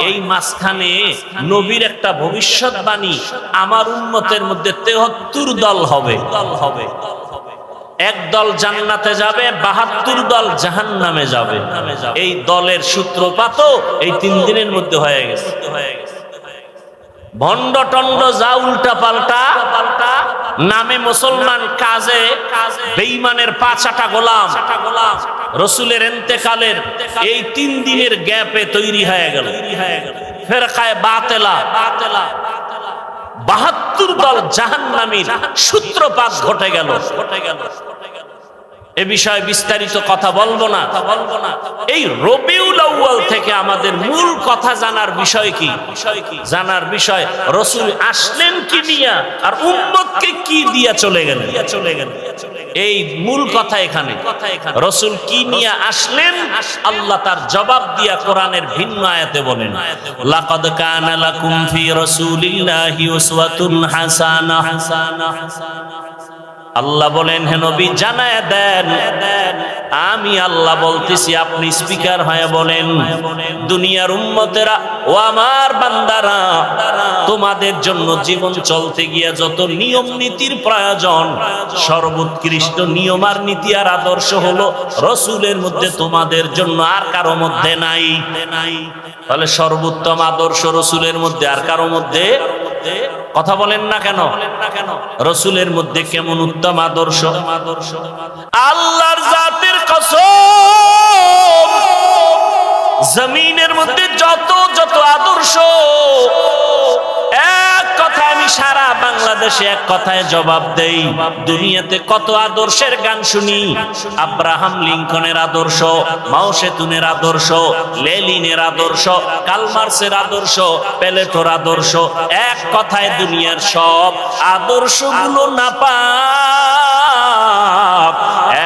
এই মাঝখানে নবীর একটা ভবিষ্যৎবাণী, আমার উম্মতের মধ্যে 73 দল হবে। এক দল জান্নাতে যাবে, 72 দল জাহান্নামে যাবে। এই দলের সূত্রপাতও এই 3 দিনের মধ্যে হয়ে গেছে। ভণ্ড টন্ড যা উল্টা পাল্টা নামে মুসলমান, কাজে বেঈমানের পাঁচাটা গোলাম। রসুলের ইন্তেকালের এই 3 দিনের গ্যাপে তৈরি হয়ে গেল ফিরকায়ে বাতিলা। 72 দল জাহান্নামীর সূত্রপাত ঘটে গেল। এ বিষয়ে বিস্তারিত কথা বলবো না। এই রবিউল আউয়াল থেকে আমাদের মূল কথা জানার বিষয় কি? জানার বিষয় রাসূল আসলেন কি নিয়া আর উম্মতকে কি দিয়া চলে গেলেন। এই মূল কথা এখানে। রাসূল কি নিয়ে আসলেন আল্লাহ তার জবাব দিয়া কোরআনের ভিন্ন আয়াতে বলেন, লাকাদ কানা লাকুম ফি রাসূলিল্লাহি উসওয়াতুন হাসানাহ। আল্লাহ বলেন, হে নবী জানায়া দেন, আমি আল্লাহ বলতেছি, আপনি স্পিকার হয়ে বলেন, দুনিয়ার উম্মতেরা ও আমার বান্দারা, তোমাদের জন্য জীবন চলতে গিয়ে যত নিয়ম নীতির প্রয়োজন, সর্বোৎকৃষ্ট নিয়ম আর নীতি আর আদর্শ হলো রাসূলের মধ্যে, তোমাদের জন্য আর কারো মধ্যে নাই। তাহলে সর্বোত্তম আদর্শ রাসূলের মধ্যে, আর কারো মধ্যে। কথা বলেন না কেন? রাসূলের মধ্যে কেমন উত্তম আদর্শ? আল্লাহর জাতের কসম, জমিনের মধ্যে যত যত আদর্শ, এক কথায় আমি সারা বাংলাদেশে এক কথায় জবাব দেই। দুনিয়াতে কত আদর্শের গান শুনি, আব্রাহাম লিঙ্কনের আদর্শ, মাও সেতুনের আদর্শ, লেনিনের আদর্শ, কালমার্সের আদর্শ, প্লেটোর আদর্শ। এক কথায় দুনিয়ার সব আদর্শগুলো নাপাক,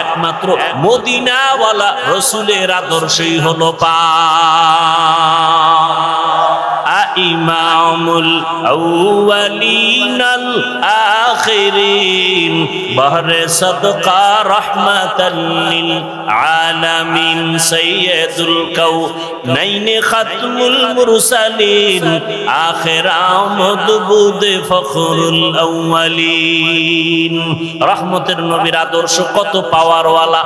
একমাত্র মদিনাওয়ালা রাসূলের আদর্শই হলো পাক। ইমামুল আউয়ালিনাল আখিরিন, বহরে সদকা রহমাতাল লিল আলামিন, সাইয়্যিদুল কাউনাইন খাতমুল মুরসালিন, আখির আমদ বুদ ফখরুল আউয়ালিন। রহমতের নবীর আদর্শ কত পাওয়ারওয়ালা।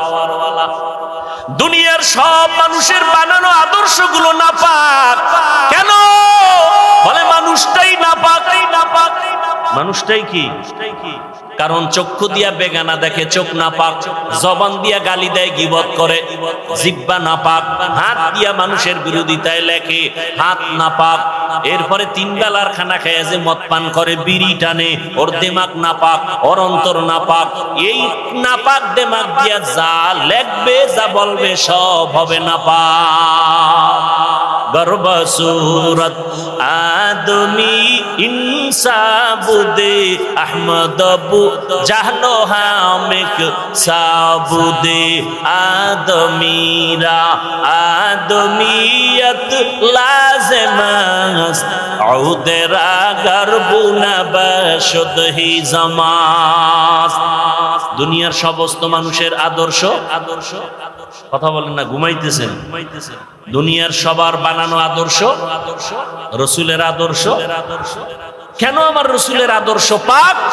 দুনিয়ার সব মানুষের বানানো আদর্শগুলো নাপাক। কেন বলে? মানুষটাই নাপাক। মানুষটাই কি? কারণ চক্ষু দিয়া বেগানা দেখে, চোখ নাপাক। জবান দিয়া গালি দেয়, গীবত করে, জিহ্বা নাপাক। হাত দিয়া মানুষের বিরোধিতায় লেখে, হাত নাপাক। এরপরে 3 বেলার খানা খেয়ে যে মদ পান করে, বিড়ি টানে, ওর দিমাগ নাপাক, ওর অন্তর নাপাক। এই নাপাক দিমাগ দিয়া যা লেখবে, যা বলবে, সব হবে নাপাক। গর্ব সুরত আদমি ইনসাবুদে আহমদ বু জাহলো হামিক সাবুদে, আদমিরা আদমিয়ত লাজমাস আউদেরা গরবুনা বশুদহি জামাস। দুনিয়ার সমস্ত মানুষের আদর্শ। কথা বলেন না, ঘুমাইতেছেন। দুনিয়ার সবার বানানো আদর্শ রাসূলের আদর্শ। কেন আমার রাসূলের আদর্শ পাক?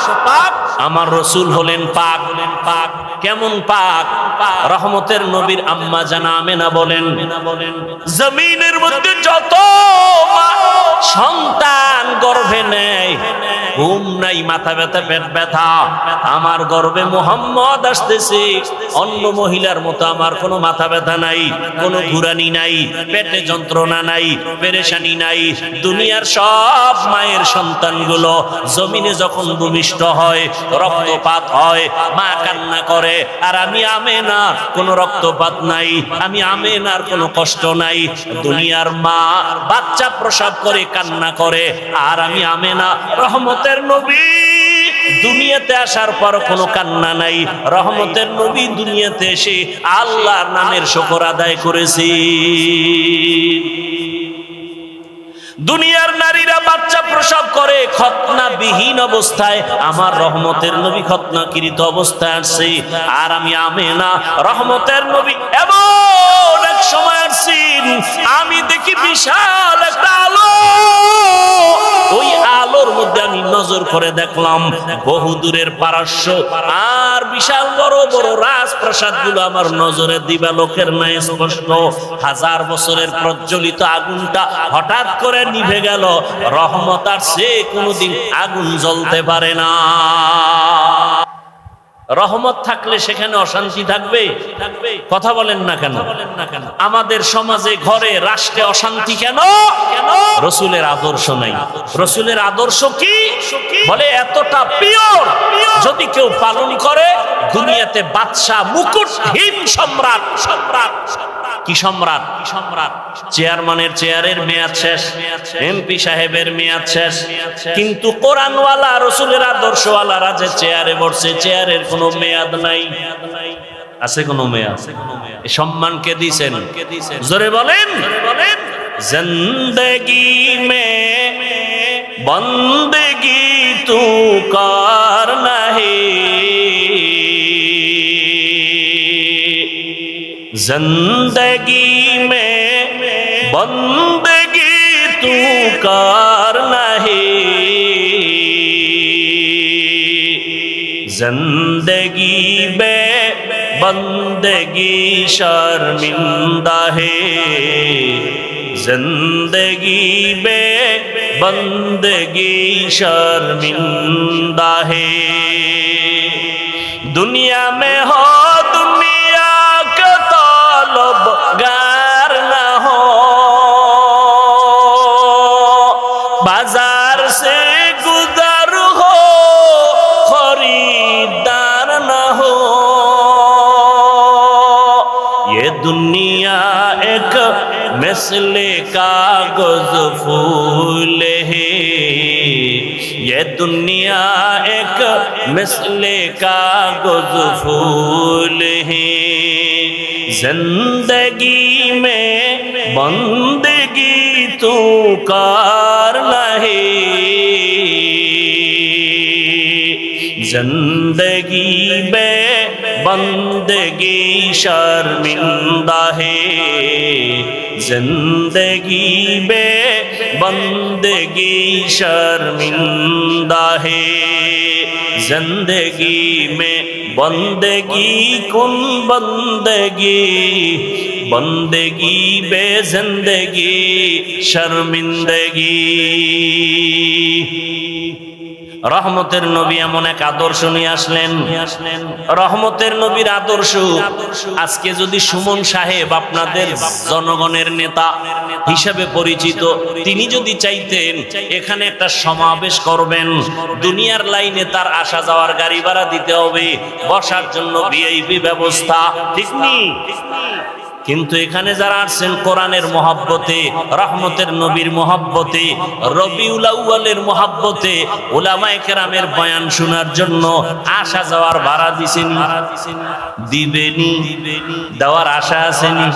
আমার রাসূল হলেন পাক। কেমন পাক? রহমতের নবীর আম্মা জানা আমেনা বলেন, জমিনের মধ্যে যত সন্তান গর্ভে নেয়, ঘুম নাই, মাথা ব্যথা, পেট ব্যথা, আমার গর্ভে মুহাম্মদ আসতেছে। অন্য মহিলার মতো আমার কোনো মাথা ব্যথা নাই, কোনো ঘুরানি নাই, পেটে যন্ত্রণা নাই, পেরেশানি নাই। দুনিয়ার সব মায়ের সন্তানগুলো জমিনে যখন ভূমিষ্ঠ হয়, রক্তপাত হয়, মা কান্না করে। আর আমি আমেনা, কোনো রক্তপাত নাই, আমি আমেনার কোনো কষ্ট নাই। দুনিয়ার মা বাচ্চা প্রসব করে কান্না করে, আর আমি আমেনা রহমতের নবী দুনিয়াতে আসার পর কোনো কান্না নাই। রহমতের নবী দুনিয়াতে এসে আল্লাহর নামের শুকর আদায় করেছি। দুনিয়ার নারীরা বাচ্চা প্রসব করে খতনা বিহীন অবস্থায়, আমার রহমতের নবী খতনাকৃত অবস্থায় আসছে। আর আমি আমেনা রহমতের নবী এমন এক সময় আসছেন, আমি দেখি বিশাল একটা আলো। ওই আলো আলোর মধ্যে আমি নজর করে দেখলাম বহু দূরের পারস্য আর বিশাল বড় বড় রাজপ্রাসাদগুলো আমার নজরে দিবালোকের ন্যায় স্পষ্ট। 1000 বছরের প্রজ্বলিত আগুনটা হঠাৎ করে নিভে গেল। রহমত আর সে কোনোদিন আগুন জ্বলতে পারে না। রহমত থাকলে সেখানে অশান্তি থাকবে? কথা বলেন না কেন? আমাদের সমাজে, ঘরে, রাষ্ট্রে অশান্তি কেন? রসুলের আদর্শ নাই। রসুলের আদর্শ কি? বলে এতটা পিওর, যদি কেউ পালন করে দুনিয়াতে বাদশা, মুকুটহীন সম্রাট। কি সম্রাট? চেয়ারম্যানের চেয়ারের মেয়াদ শেষ, এমপি সাহেবের মেয়াদ শেষ, কিন্তু কোরআনওয়ালা, রসুলের আদর্শওয়ালারা যে চেয়ারে বসছে, চেয়ারের কোনো মেয়াদ নাই। আছে কোনো মেয়াদ? এই সম্মান কে দিয়েছেন? জোরে বলেন। জিন্দেগি মে বন্দেগি তু করনা হে, जिंदगी में बंदगी तू करना है, जिंदगी में बंदगी शर्मिंदा है, जिंदगी में बंदगी शर्मिंदा है। दुनिया में हो गार न हो, बाजार से गुजर हो, खरीदार न हो। ये दुनिया एक मिसले कागज फूल है, ये दुनिया एक मिसले कागज फूल है, जिंदगी में बंदगी तू करना है, जिंदगी में बंदगी शर्मिंदा है, जिंदगी में बंदगी शर्मिंदा है, जिंदगी में बंदगी कुन बंदगी, बंदगी बे जिंदगी शर्मिंदगी। রহমতের নবী এমন এক আদর্শ নিয়ে আসলেন। রহমতের নবীর আদর্শ আজকে যদি সুমন সাহেব আপনাদের জনগণের নেতা হিসেবে পরিচিত, তিনি যদি চাইতেন এখানে একটা সমাবেশ করবেন, দুনিয়ার লাইনে তার আসা যাওয়ার গাড়ি ভাড়া দিতে হবে, বসার জন্য ভিআইপি ব্যবস্থা, ঠিক নেই? কিন্তু এখানে যারা আসছেন কোরআনের মহব্বতে, রহমতের নবীর মহব্বতে, রবিউল আউয়ালের মহব্বতে, উলামায়ে কেরামের বয়ান শোনার জন্য আসা যাওয়ার ভাড়া দিছেনি, দিবেনি, দেওয়ার আশা আসেনি,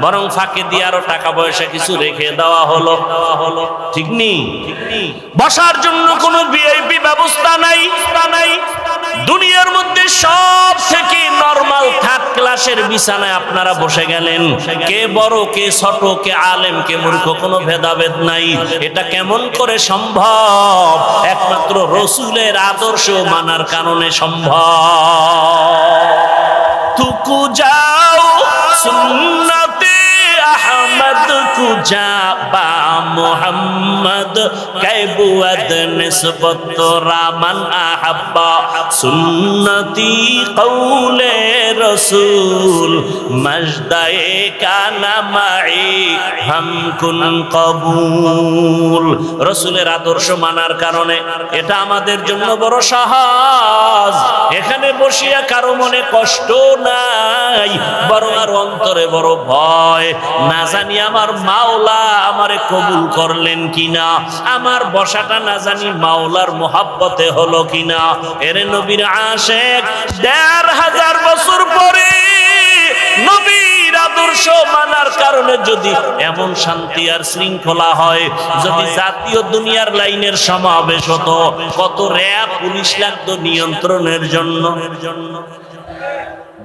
বরং ফাঁকে দিয়ে আরো টাকা পয়সা কিছু রেখে দেওয়া হলো, ঠিক নেই? বসার জন্য কোনো ভিআইপি ব্যবস্থা নাই। দুনিয়ার মধ্যে সব থেকে নরমাল থার্ড ক্লাসের বিছানায় আপনারা বসে গেলেন। কে বড়, কে ছোট, কে আলেম, কে মূর্খ, কোনো ভেদাভেদ নাই। এটা কেমন করে সম্ভব? একমাত্র রসুলের আদর্শ মানার কারণে সম্ভব। তুকু যাও সুন্নতে আহমদ কুজা বা মোহাম্মদ कैबुअद निस्बत रामन अहब्बा सुन्नती कौले रसूल मजदाए का नमाई हम कुन कबूल। রসুলের আদর্শ মানার কারণে এটা আমাদের জন্য বড় সহজ। এখানে বসিয়া কারো মনে কষ্ট নাই, বরং আর অন্তরে বড় ভয়, না জানি আমার মাওলা আমারে কবুল করলেন কিনা, আমার বসাটা না জানি মাওলার মোহাব্বতে হলো কিনা। এরে নবীর আশিক ১৫০০ বছর পরে নবীর আদর্শ মানার কারণে যদি এমন শান্তি আর শৃঙ্খলা হয়, যদি জাতীয় দুনিয়ার লাইনের সমাবেশ হতো, কত র্যাব পুলিশ লাগতো নিয়ন্ত্রণের জন্য।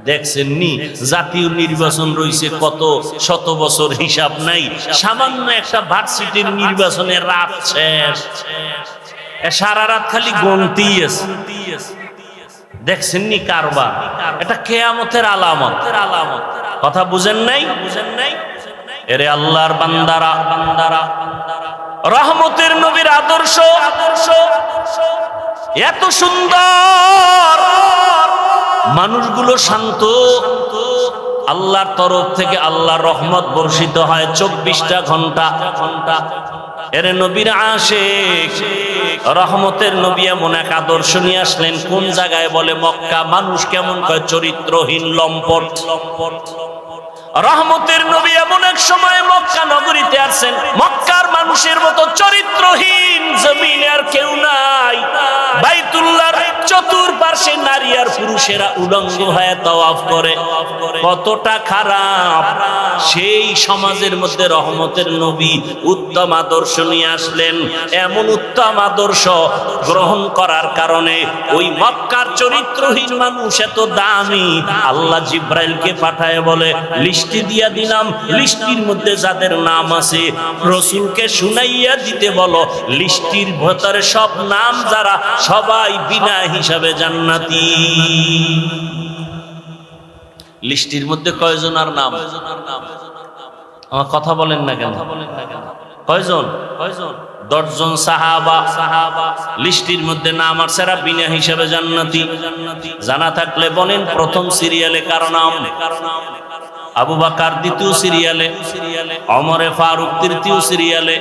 দেখছেন নি জাতীয় নির্বাচন রয়েছে কত শত বছর, হিসাব নাই। সামান্য একটা ভার্সিটির নির্বাচনের রাত শেষ, সারা রাত খালি গুনতেই আছে। দেখছেননি কারবার? এটা কিয়ামতের আলামত। কথা বুঝেন নাই? এরে আল্লাহর বান্দারা, রহমতের নবীর আদর্শ এত সুন্দর, মানুষগুলো শান্ত, আল্লাহর তরফ থেকে আল্লাহর রহমত বর্ষিত হয় 24টা ঘন্টা। এর নবীর আশিক রহমতের নবী এমন এক আদর্শ নিয়ে আসলেন, কোন জায়গায় বলে মক্কা, মানুষ কেমন কয় চরিত্রহীন লম্পট। রহমতের নবী এমন এক সময় মক্কা নগরীতে আসেন, মক্কার মানুষের মতো চরিত্রহীন জমিনে আর কেউ নাই। বাইতুল্লাহর চতুর্পাশে নারী আর পুরুষেরা উলঙ্গ হয়ে তাওয়াফ করে। কতটা খারাপ! সেই সমাজের মধ্যে রহমতের নবী উত্তম আদর্শ নিয়ে আসলেন। এমন উত্তম আদর্শ গ্রহণ করার কারণে ওই মক্কার চরিত্রহীন মানুষ এত দামি, আল্লাহ জিব্রাইলকে পাঠায় বলে, লিস্টি দিয়া দিলাম, লিস্টির মধ্যে যাদের নাম আছে রাসূলকে শুনাইয়া দিতে বলো, লিস্টির ভেতরে সব নাম যারা, সবাই বিনা হিসাবে জান্নাতি। লিস্টির মধ্যে কয়জনের নাম? আমার কথা বলেন না কেন? কয়জন? 10 জন সাহাবা লিস্টির মধ্যে নাম আর সেরা বিনা হিসাবে জান্নাতি। জানা থাকলে বলেন প্রথম সিরিয়ালে কার নাম? আবু বকর দ্বিতীয় সিরিয়ালে, ওমরে ফারুক তৃতীয় সিরিয়ালে,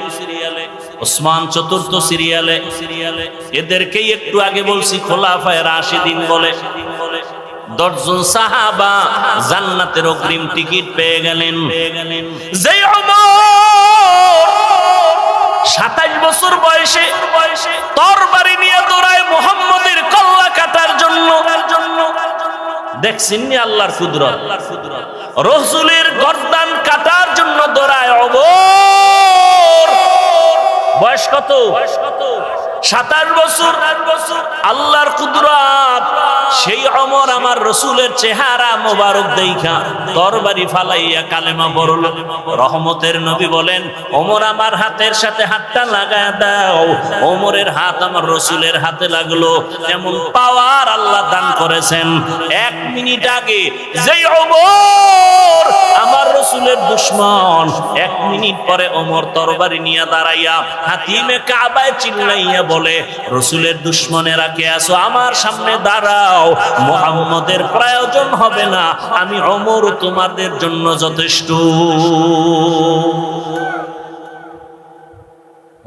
ওসমান চতুর্থ সিরিয়ালে। এদেরকেই একটু আগে বলছি খোলাফায়ে রাশিদিন বলে। 10 জন সাহাবা জান্নাতের অগ্রিম টিকিট পেয়ে গেলেন। যে ওমর 27 বছর বয়সে তরবারি নিয়ে দৌড়ায় মুহাম্মদের কল্লা কাটার জন্য। দেখছেন নি আল্লাহর কুদরত? রাসূলের গর্দান কাটার জন্য দৌড়ায় ওমর। বয়স কত? 27 বছর। আল্লাহর কুদরত। সেই ওমর আমার রাসূলের চেহারা মোবারক দেইখা তরবারি ফালাইয়া কালেমা পড়ল। রহমতের নবী বলেন, ওমর আমার হাতের সাথে হাতটা লাগায় দাও। ওমরের হাত আমার রাসূলের হাতে লাগলো। এমন পাওয়ার আল্লাহ দান করেছেন। 1 মিনিট আগে যেই ওমর আমার রাসূলের দুশমন, 1 মিনিট পরে ওমর তরবারি নিয়ে দাঁড়াইয়া হাতিমে কাবায় চিল্লাইয়া বলে, রাসূলের দুশমনেরা কে আছো, আমার সামনে দাঁড়াও। মুহাম্মদের প্রয়োজন হবে না, আমি ওমর তোমাদের জন্য যথেষ্ট।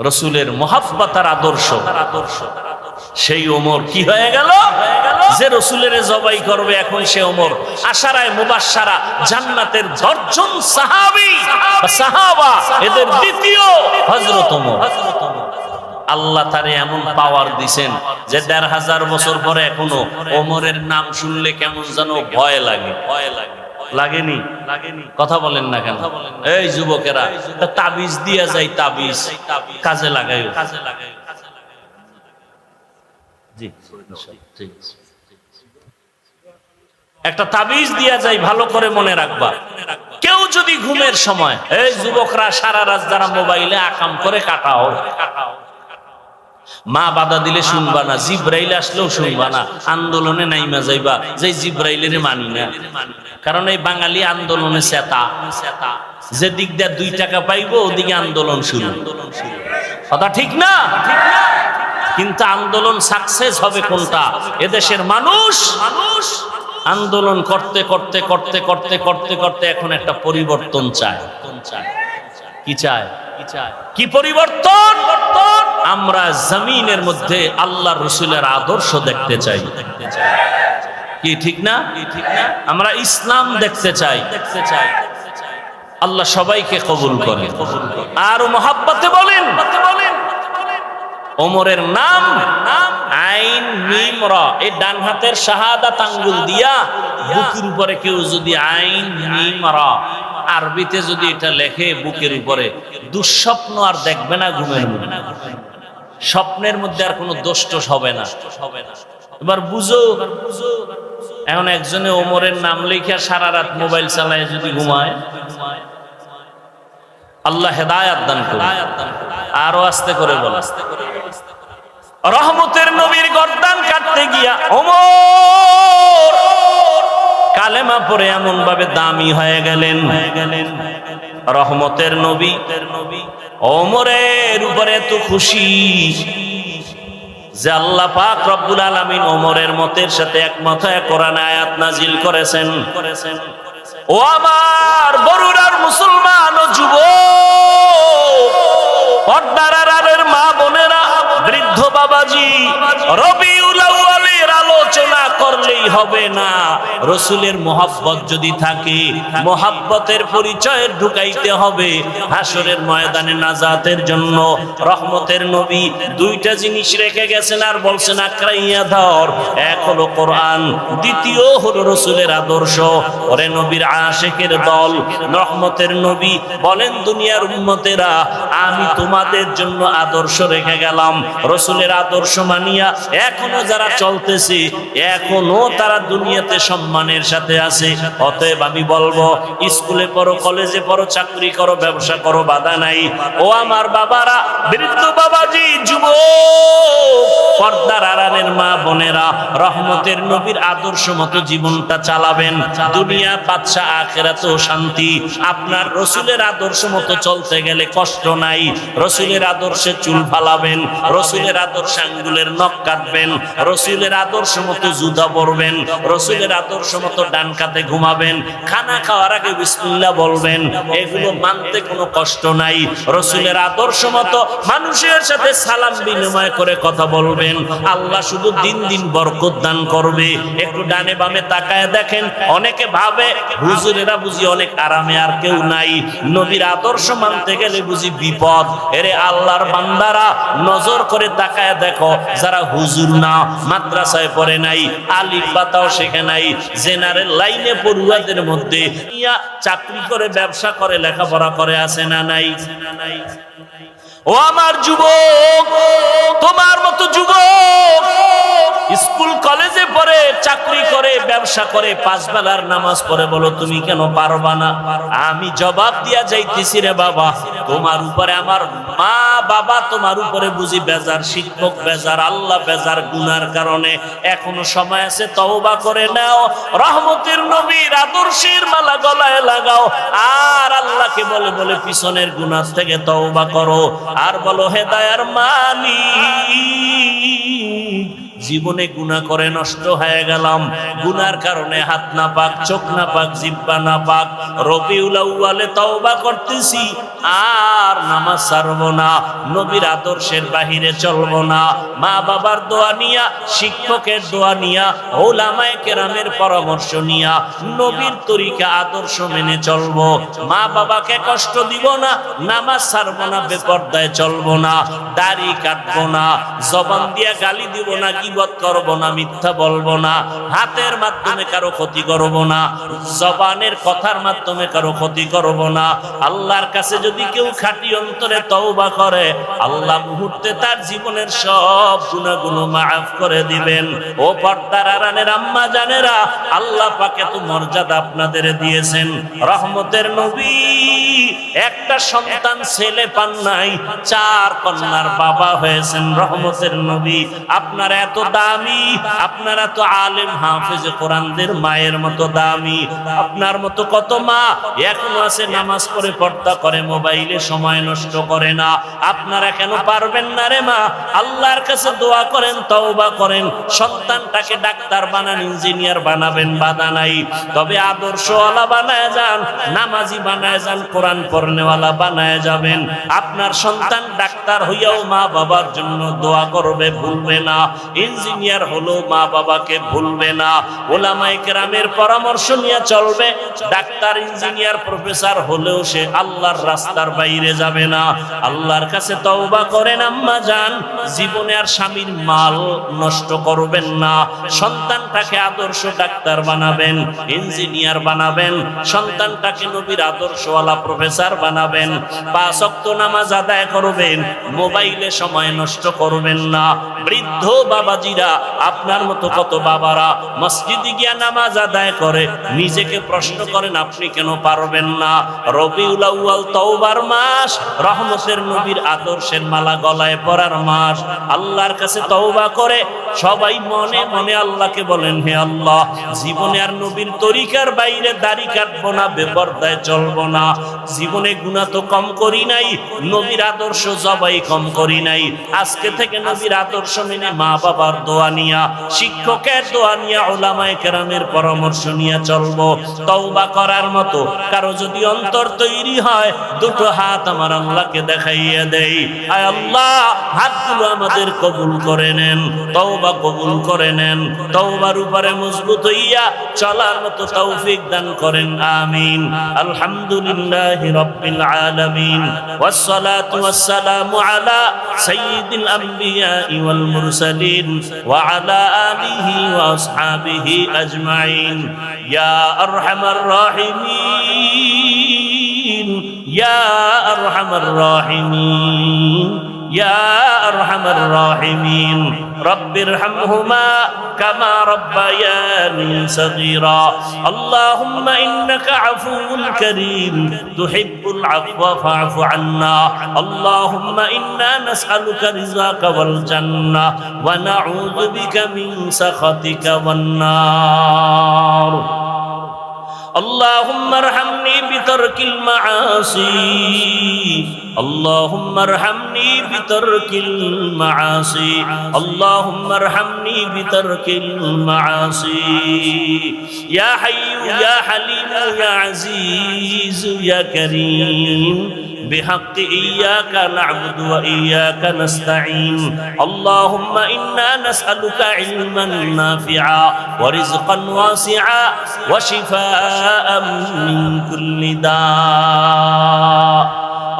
রাসূলের মুহাব্বতের আদর্শ। সেই ওমর কি হয়ে গেল? যে রাসূলের জবাই করবে এখন সে ওমর। আশারায়ে মুবাশশারা জান্নাতের 10 জন সাহাবী বা সাহাবা, এদের দ্বিতীয় হযরত ওমর। আল্লাহ তারে এমন পাওয়ার দিছেন যে 1500 বছর পরে এখনো ওমরের নাম শুনলে কেমন যেন ভয় লাগে। লাগেনি? কথা বলেন না কেন? এই যুবকেরা, তাবিজ দিয়া যায়, তাবিজ কাজে লাগাই। জি, ঠিক আছে। একটা তাবিজ দিয়া যায়, ভালো করে মনে রাখবা। কেউ যদি ঘুমের সময়, এই যুবকরা সারা রাত যারা মোবাইলে আকাম করে কাটাও, মা বাধা দিলে শুনবা না, জিব্রাইল আসলেও শুনবা না, আন্দোলনে নাইমা যাইবা যে জিব্রাইলের মানি না। কারণ এই বাঙালি আন্দোলনে চেতা, যে দিক দিয়ে 2 টাকা পাইবো ওদিকে আন্দোলন শুরু। কথা ঠিক না? কিন্তু আন্দোলন সাকসেস হবে কোনটা? এদেশের মানুষ আন্দোলন করতে করতে করতে করতে করতে করতে এখন একটা পরিবর্তন চায়। কি চায়? কি পরিবর্তন? আমরা জমিনের মধ্যে আল্লাহর রাসূলের আদর্শ দেখতে চাই। কি ঠিক না? আমরা ইসলাম দেখতে চাই। আল্লাহ সবাইকে কবুল করে। আর মুহাব্বতে বলেন, ওমরের নাম আইন মিম র, এই ডান হাতের শাহাদাত আঙ্গুল দিয়া বুকের উপরে কেউ যদি আইন মিম র আরবিতে যদি এটা লেখে বুকের উপরে, দুঃস্বপ্ন আর দেখবে না ঘুমের মধ্যে। স্বপ্নের মধ্যে আর কোনো দোষ হবে না। এবার বুঝো, এখন একজনে ওমরের নাম লেখা সারা রাত মোবাইল চালায় যদি ঘুমায়, আল্লাহ হেদায়েত দান করুন। আরো আস্তে করে বল। রহমতের নবীর গর্দান কাটতে গিয়া ওমর কালেমা পড়ে এমন ভাবে দামি হয়ে গেলেন। রহমতের নবী ওমরের উপরে এত খুশি যে আল্লাহ পাক রব্বুল আলামিন ওমরের মতের সাথে একমত হয়ে কোরআন আয়াত নাজিল করেছেন। ও আমার বরুড়ার মুসলমান ও যুবক, পর্দার আড়ালের মা বোনেরা, বৃদ্ধ বাবাজি, রবিউল আউয়ালের আলোচনা করলেই হবে না। রসুলের মোহাব্বত যদি থাকে, মোহাব্বতের পরিচয় ঢুকাইতে হবে। হাসরের ময়দানে নাজাতের জন্য রহমতের নবী দুইটা জিনিস রেখে গেছেন আর বলছেন আঁকড়াইয়া ধর। এক হলো কোরআন, দ্বিতীয় হলো রসুলের আদর্শ। ওরে নবীর আশিকের দল, রহমতের নবী বলেন দুনিয়ার উম্মতেরা আমি তোমাদের জন্য আদর্শ রেখে গেলাম। রসুলের আদর্শ মানিয়া এখনো যারা চলতেছে, এখনো তারা দুনিয়াতে সম্মানের সাথে আছে। অতএব আমি বলবো স্কুলে পড়ো, কলেজে পড়ো, চাকরি করো, ব্যবসা করো, বাধা নাই। ও আমার বাবারা, বৃদ্ধ বাবাজি, যুবক, পর্দার আড়ালের মা বোনেরা, রহমতের নবীর আদর্শ মতো জীবনটা চালাবেন। দুনিয়া বাদশা, আখিরাতেও শান্তি। আপনার রসুলের আদর্শ মতো চলতে গেলে কষ্ট নাই। রসুলের আদর্শে চুল ফালাবেন, রসুলের আদর্শে আঙ্গুলের নখ কাটবেন, রসুলের আদর্শ মতো জুতা পরবেন, রসুলের আদর্শ মতো ডান কাতে ঘুমাবেন, খানা খাওয়ার আগে বিসমিল্লাহ বলবেন। এগুলো মানতে কোনো কষ্ট নাই। রসুলের আদর্শ মতো মানুষের সাথে সালাম বিনিময় করে কথা বলবেন। আল্লাহ শুধু দিন দিন বরকত দান করবে। একটু ডানে বামে তাকায় দেখেন, অনেকে ভাবে হুজুরেরা বুঝি অনেক আরামে, আর কেউ নাই। নবীর আদর্শ মানতে গেলে বুঝি বিপদ। এরে আল্লাহর বান্দারা, নজর করে তাকায় দেখো, যারা হুজুর না, মাদ্রাসায় পড়ে নাই, আলিফ বাতাও শেখে নাই, জেনারেল লাইনে পড়ুয়াদের মধ্যে চাকরি করে, ব্যবসা করে, লেখাপড়া করে, আছে না নাই? ও আমার যুবক, তোমার মতো যুবক স্কুল কলেজে পড়ে, চাকরি করে, ব্যবসা করে, পাঁচ বেলার নামাজ পড়ে, বলো তুমি কেন পারবা না? আমি জবাব দিয়া যাইতেছি রে বাবা, তোমার উপরে আমার মা বাবা, তোমার উপরে বুঝি বেজার, শিক্ষক বেজার, আল্লাহ বেজার গুনার কারণে। এখনো সময় আছে, তওবা করে নাও। রহমতের নবীর আদর্শের মালা গলায় লাগাও, আর আল্লাহকে বলে বলে পিছনের গুনাহ থেকে তওবা করো, আর বলো হে দয়ার মালিক, জীবনে গুনাহ করে নষ্ট হয়ে গেলাম, গুনার কারণে হাত না পাক, চোখ না পাক, জিহ্বা না পাক। রবিউল আউয়ালে তওবা করতেছি, আর নামাজ ছাড়বো না, নবীর আদর্শের বাহিরে চলবো না। মা বাবার দোয়া নিয়া, শিক্ষকের দোয়া নিয়া, উলামায়ে কেরামের পরামর্শ নিয়া নবীর তরিকা আদর্শ মেনে চলবো। মা বাবাকে কষ্ট দিব না, নামাজ ছাড়বো না, বেপরদায় চলবো না, দাড়ি কাটবো না, জবান দিয়া গালি দিব না, গীবত করব না, মিথ্যা বলবো না, হাতের মাধ্যমে কারো ক্ষতি করব না, জবানের কথার মাধ্যমে কারো ক্ষতি করব না। আল্লাহর কাছে যদি কেউ খাঁটি অন্তরে তওবা করে, আল্লাহ মুহূর্তে তার জীবনের সব গুনাহগুলো মাফ করে দিবেন। ও পর্দার আড়ালের আম্মা জানেরা, আল্লাহ পাক এত মর্যাদা আপনাদের দিয়েছেন। রহমতের নবী একটা সন্তান ছেলে পান নাই, 4 কন্যার বাবা হয়েছেন। রহমতের নবী আপনার এত দামি, আপনারা তো আলেম হাফেজ কোরআনদের মায়ের মতো দামি। আপনার মতো কত মা এখনো আছে, নামাজ পড়ে, পর্দা করে, মোবাইলে সময় নষ্ট করে না। আপনারা কেন পারবেন না রে মা? আল্লাহর কাছে দোয়া করেন, তওবা করেন, সন্তানটাকে ডাক্তার বানান, ইঞ্জিনিয়ার বানাবেন, বাধা নাই। তবে আদর্শওয়ালা বানায় যান, নামাজি বানায় যান, কোরআন পড়নেওয়ালা বানায় যাবেন। আপনার সন্তান ডাক্তার হইয়াও মা বাবার জন্য দোয়া করবে, ভুলবে না। ইঞ্জিনিয়ার হলো মা বাবাকে ভুলবে না। উলামায়ে কেরামের পরামর্শ নিয়ে চলবে। ডাক্তার, ইঞ্জিনিয়ার, প্রফেসর হলেও সে আল্লাহর রাস্তার বাইরে যাবে না। আল্লাহর কাছে তওবা করেন আম্মা জান, জীবনে আর স্বামীর মাল নষ্ট করবেন না। সন্তানটাকে আদর্শ ডাক্তার বানাবেন, ইঞ্জিনিয়ার বানাবেন, সন্তানটাকে নবীর আদর্শওয়ালা প্রফেসর বানাবেন, 5 ওয়াক্ত নামাজ আদায় করবেন, মোবাইলে সময় নষ্ট করবেন না। বৃদ্ধ বাবাজিরা, আপনার মতো কত বাবারা মসজিদে গিয়া নামাজ আদায় করে, নিজেকে প্রশ্ন করেন আপনি কেন পারবেন না? রবিউল আউয়াল তওবার মাস, রহমতের নবীর আদর্শের মালা গলায় পরার মাস। আল্লাহর কাছে তওবা করে সবাই মনে মনে আল্লাহকে বলেন, হে আল্লাহ, জীবনে আর নবীর তরিকার বাইরে দাড়ি কাটবো না, বেপরদায় চলবো না। জীবনে গুনাহ তো কম করি নাই, নবীর আদর্শ জবাই কম করি নাই। আজকে থেকে নবীর আদর্শ মেনে মা বাবার দোয়া নিয়া, শিক্ষকের দোয়া নিয়া, উলামায়ে কেরামের পরামর্শ নিয়ে চলবো। তওবা করার মতো কারো যদি অন্তর তৈরি হয়, দুটো হাত আমার আল্লাহকে দেখাইয়া দেই। আয় আল্লাহ, হাতগুলো আমাদের কবুল করে নেন, তওবা কবুল করে নেন, তওবার উপরে মজবুত হইয়া চলার মতো তৌফিক দান করেন, আমিন। আলহামদুলিল্লাহি রাব্বিল আলামিন, ওয়াসসালাতু ওয়াসসালামু আলা সাইয়্যিদিল আমবিয়া ওয়াল মুরসালিন ওয়া আলা আলিহি ওয়া আসহাবিহি আজমাইন। ইয়া আরহামার রাহিমিন, ইয়া আরহামার রাহিমিন, ইয়া আরহামার রাহিমিন। রব্বিরহামহুমা কামা রব্বায়ানি সগীরা। আল্লাহুম্মা ইন্নাকা আফুউন কারীম তুহিব্বুল আফওয়া ফা'ফু আন্না। আল্লাহুম্মা ইন্না নাসআলুকা রিযাকা ওয়াল জান্নাহ ওয়া নাউযু বিকা মিন সাখাতিকা ওয়ান নার। اللهم ارحمني بترك المعاصي، اللهم ارحمني بترك المعاصي، اللهم ارحمني بترك المعاصي. يا حي يا حليم يا عزيز يا كريم، بحق إياك نعبد وإياك نستعين. اللهم إنا نسألك علما نافعا ورزقا واسعا وشفاء من كل داء.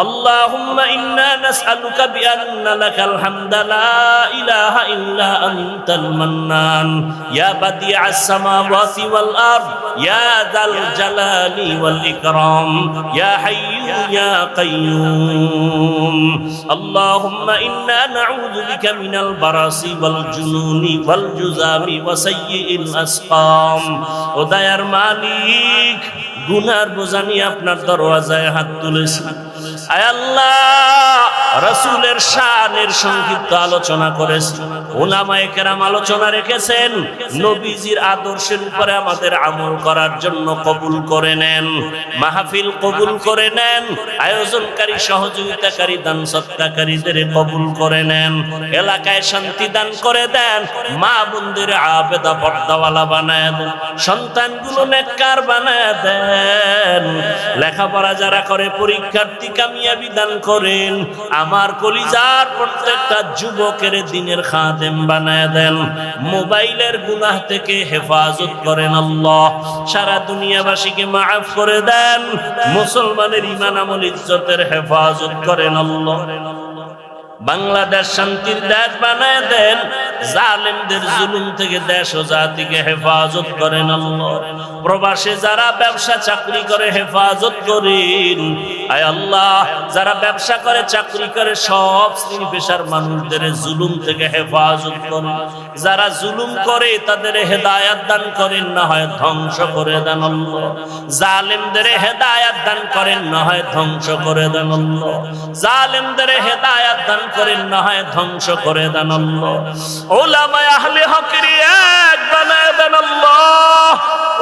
اللهم إنا نسألك بأن لك الحمد لا إله إلا أنت المنان، يا بديع السماوات والأرض، يا ذا الجلال والإكرام، يا حي يا قيوم. اللهم إنا نعوذ بك من البرص والجنون والجذام وسيء الأسقام. ওদায়ার মালিক, গুনার বোঝা নিয়ে আপনার দরওয়াজায় হাত তুলেছি। আয় আল্লাহ, রাসূলের শানের সংক্ষিপ্ত আলোচনা করেছি, উলামায়ে কেরাম আলোচনা রেখেছেন, নবীজির আদর্শের উপরে আমাদের আমল করার জন্য কবুল করে নেন, মাহফিল কবুল করে নেন, আয়োজনকারী সহযোগিতাকারী দান সৎকারীদের কবুল করে নেন, এলাকায় শান্তি দান করে দেন, মা বোনদের আবেদা পর্দাওয়ালা বানায় দেন, সন্তানগুলো নেককার বানায় দেন, লেখাপড়া যারা করে পরীক্ষার্থী কামিয়াবি দান করেন, আমার কলিজার প্রত্যেকটা যুবকের দিনের খাদেম বানায় দেন, মোবাইলের গুনাহ থেকে হেফাজত করেন আল্লাহ, সারা দুনিয়াবাসীকে মাফ করে দেন, মুসলমানের ঈমান আমল ইজ্জতের হেফাজত করেন আল্লাহ। বাংলাদেশ শান্তির দেশ বানায় দেন, জালেমদের জুলুম থেকে দেশ ও জাতিকে হেফাজত করেন আল্লাহ। প্রবাসে যারা ব্যবসা চাকরি করে হেফাজত করেন, আয় আল্লাহ, যারা ব্যবসা করে চাকরি করে সব শ্রেণী পেশার মানুষদের জুলুম থেকে হেফাজত করেন, যারা জুলুম করে তাদের হেদায়াত দান করেন, না হয় ধ্বংস করে দেন আল্লাহ। জালেমদের হেদায়াত দান করেন, না হয় ধ্বংস করে দেন আল্লাহ। জালেমদের হেদায়াত দান করেন, না হয় ধ্বংস করে দেন আল্লাহ। উলামায়ে আহলে হকের এক বানায় দেন আল্লাহ,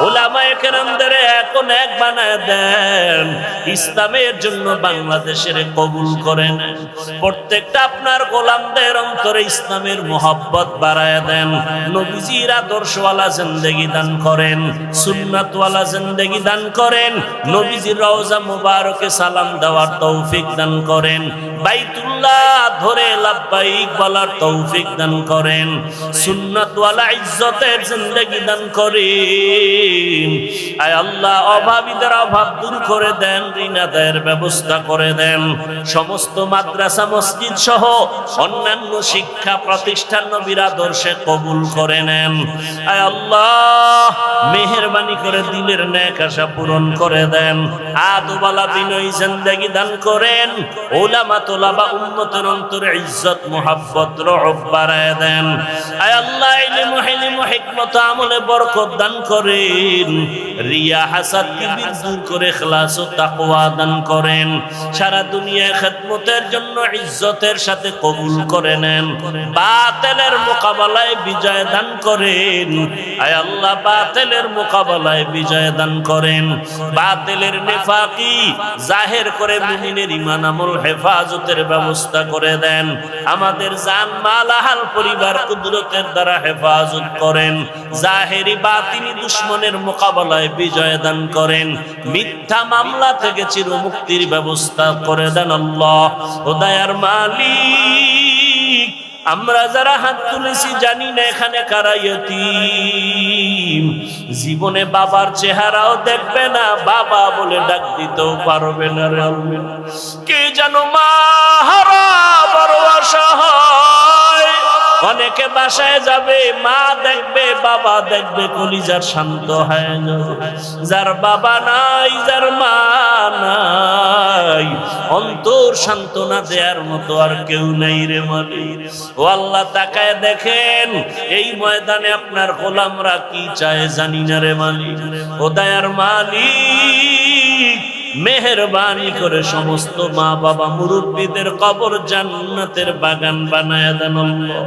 উলামায়ে কেরামদের এখন এক বানায় দেন, ইসলামের জন্য বাংলাদেশের কবুল করে নেন। প্রত্যেকটা আপনার গোলামদের অন্তরে ইসলামের মোহাব্বত বাড়ায় দেন, নবীজির আদর্শওয়ালা জিন্দেগি দান করেন, সুন্নাতওয়ালা জিন্দেগি দান করেন, নবীজির রওজা মুবারকে সালাম দেওয়ার তৌফিক দান করেন, বাইতুল্লাহ ধরে লাব্বাইক বলার তৌফিক দান করেন, সুন্নাত ওয়ালা ইজ্জতের জিন্দেগি দান করেন। আয় আল্লাহ, অভাবীদের অভাব দূর করে দেন, ঋণ আদায়ের ব্যবস্থা করে দেন। সমস্ত মাদ্রাসা মসজিদ সহ অন্যান্য শিক্ষা প্রতিষ্ঠান নবীর আদর্শে কবুল করে নেন। আয় আল্লাহ, মেহেরবানি করে দিলের নেক আশা পূরণ করে দেন। আদওয়ালা বিনয়ী জিন্দেগি দান করেন। উলামা তোলাবা উম্মতের অন্তরে ইজ্জত মুহাব্বত রহব বাড়ায় দেন। আয় আল্লাহ, ইলম হিলম হিকমত আমলে বরকত দান করেন। রিয়া হাসাদ কিবির দূর করে ইখলাস ও তাকওয়া দান করেন। সারা দুনিয়ায় খিদমতের জন্য ইজ্জতের সাথে কবুল করে নেন। বাতিলের মোকাবেলায় বিজয় দান করেন। আয় আল্লাহ, বাতিলের মোকাবেলায় বিজয় দান করেন। বাতিলের নিফাকি জাহির করে মুমিনের ঈমান আমল হেফাজতের ব্যবস্থা করে দেন। আমাদের জান মাল আহাল পরিবার কুদরতের দ্বারা হেফাজত করেন। জাহেরি বাতিনি দুশমনের মোকাবেলায় বিজয় দান করেন। মিথ্যা মামলা থেকে চিরমুক্তির ব্যবস্থা করে দেন আল্লাহ। ও দয়ার মালিক, আমরা যারা হাত তুলেছি জানি না এখানে কারা ইয়তীম, জীবনে বাবার চেহারাও দেখবে না, বাবা বলে ডাক দিতেও পারবে না রে আল্লাহ। কে যেন মা হারা বড় অসহায়, অনেকে বাসায় যাবে, মা দেখবে, বাবা দেখবে, কলিজার শান্ত হয় না। যার বাবা নাই, যার মা নাই, অন্তর সান্ত্বনা দেওয়ার মতো আর কেউ নাই রে মালিক। ও আল্লাহ, তাকায় দেখেন এই ময়দানে আপনার গোলামরা কি চায় জানি না রে মালিক। ও দয়ার মালিক, মেহেরবানি করে সমস্ত মা বাবা মুরব্বীদের কবর জান্নাতের বাগান বানায় দেন আল্লাহ।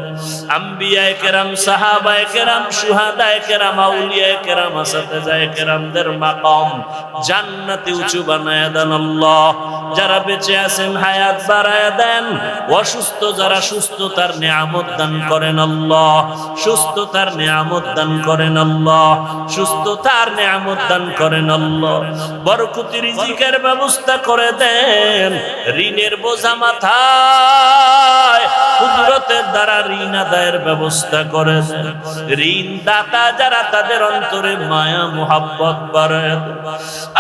আম্বিয়ায়ে কেরাম, সাহাবায়ে কেরাম, শুহাদায়ে কেরাম, আউলিয়ায়ে কেরাম, আসাতিজায়ে কেরামদের মাকাম জান্নাতে উঁচু বানায় দেন আল্লাহ। যারা বেঁচে আছেন হায়াত বাড়ায় দেন, অসুস্থ যারা সুস্থতার নিয়ামত দান করেন আল্লাহ। সুস্থতার নিয়ামত দান করেন আল্লাহ। সুস্থতার নিয়ামত দান করেন আল্লাহ। বরকতি রিজিকের ব্যবস্থা করে দেন। ঋণের বোঝা মাথায় কুদরতের দ্বারা ঋণ আদায়ের ব্যবস্থা করে দেন। ঋণ দাতা যারা তাদের অন্তরে মায়া মুহাব্বত বাড়ায় দেন।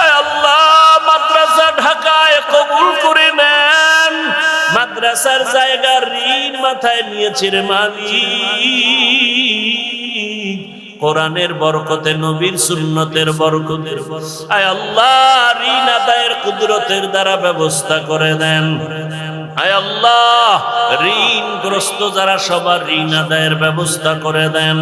আয় আল্লাহ, মাদ্রাসা ঢাকায় কবুল করে নেন। মাদ্রাসার জায়গা ঋণ মাথায় নিয়েছে রে মালিক। কোরআনের বরকতে, নবীর সুন্নতের বরকতে, আয় আল্লাহ, ঋণ আদায়ের কুদরতের দ্বারা ব্যবস্থা করে দেন। আয় আল্লাহ, ঋণগ্রস্ত যারা সবার ঋণ আদায়ের ব্যবস্থা করে দেন।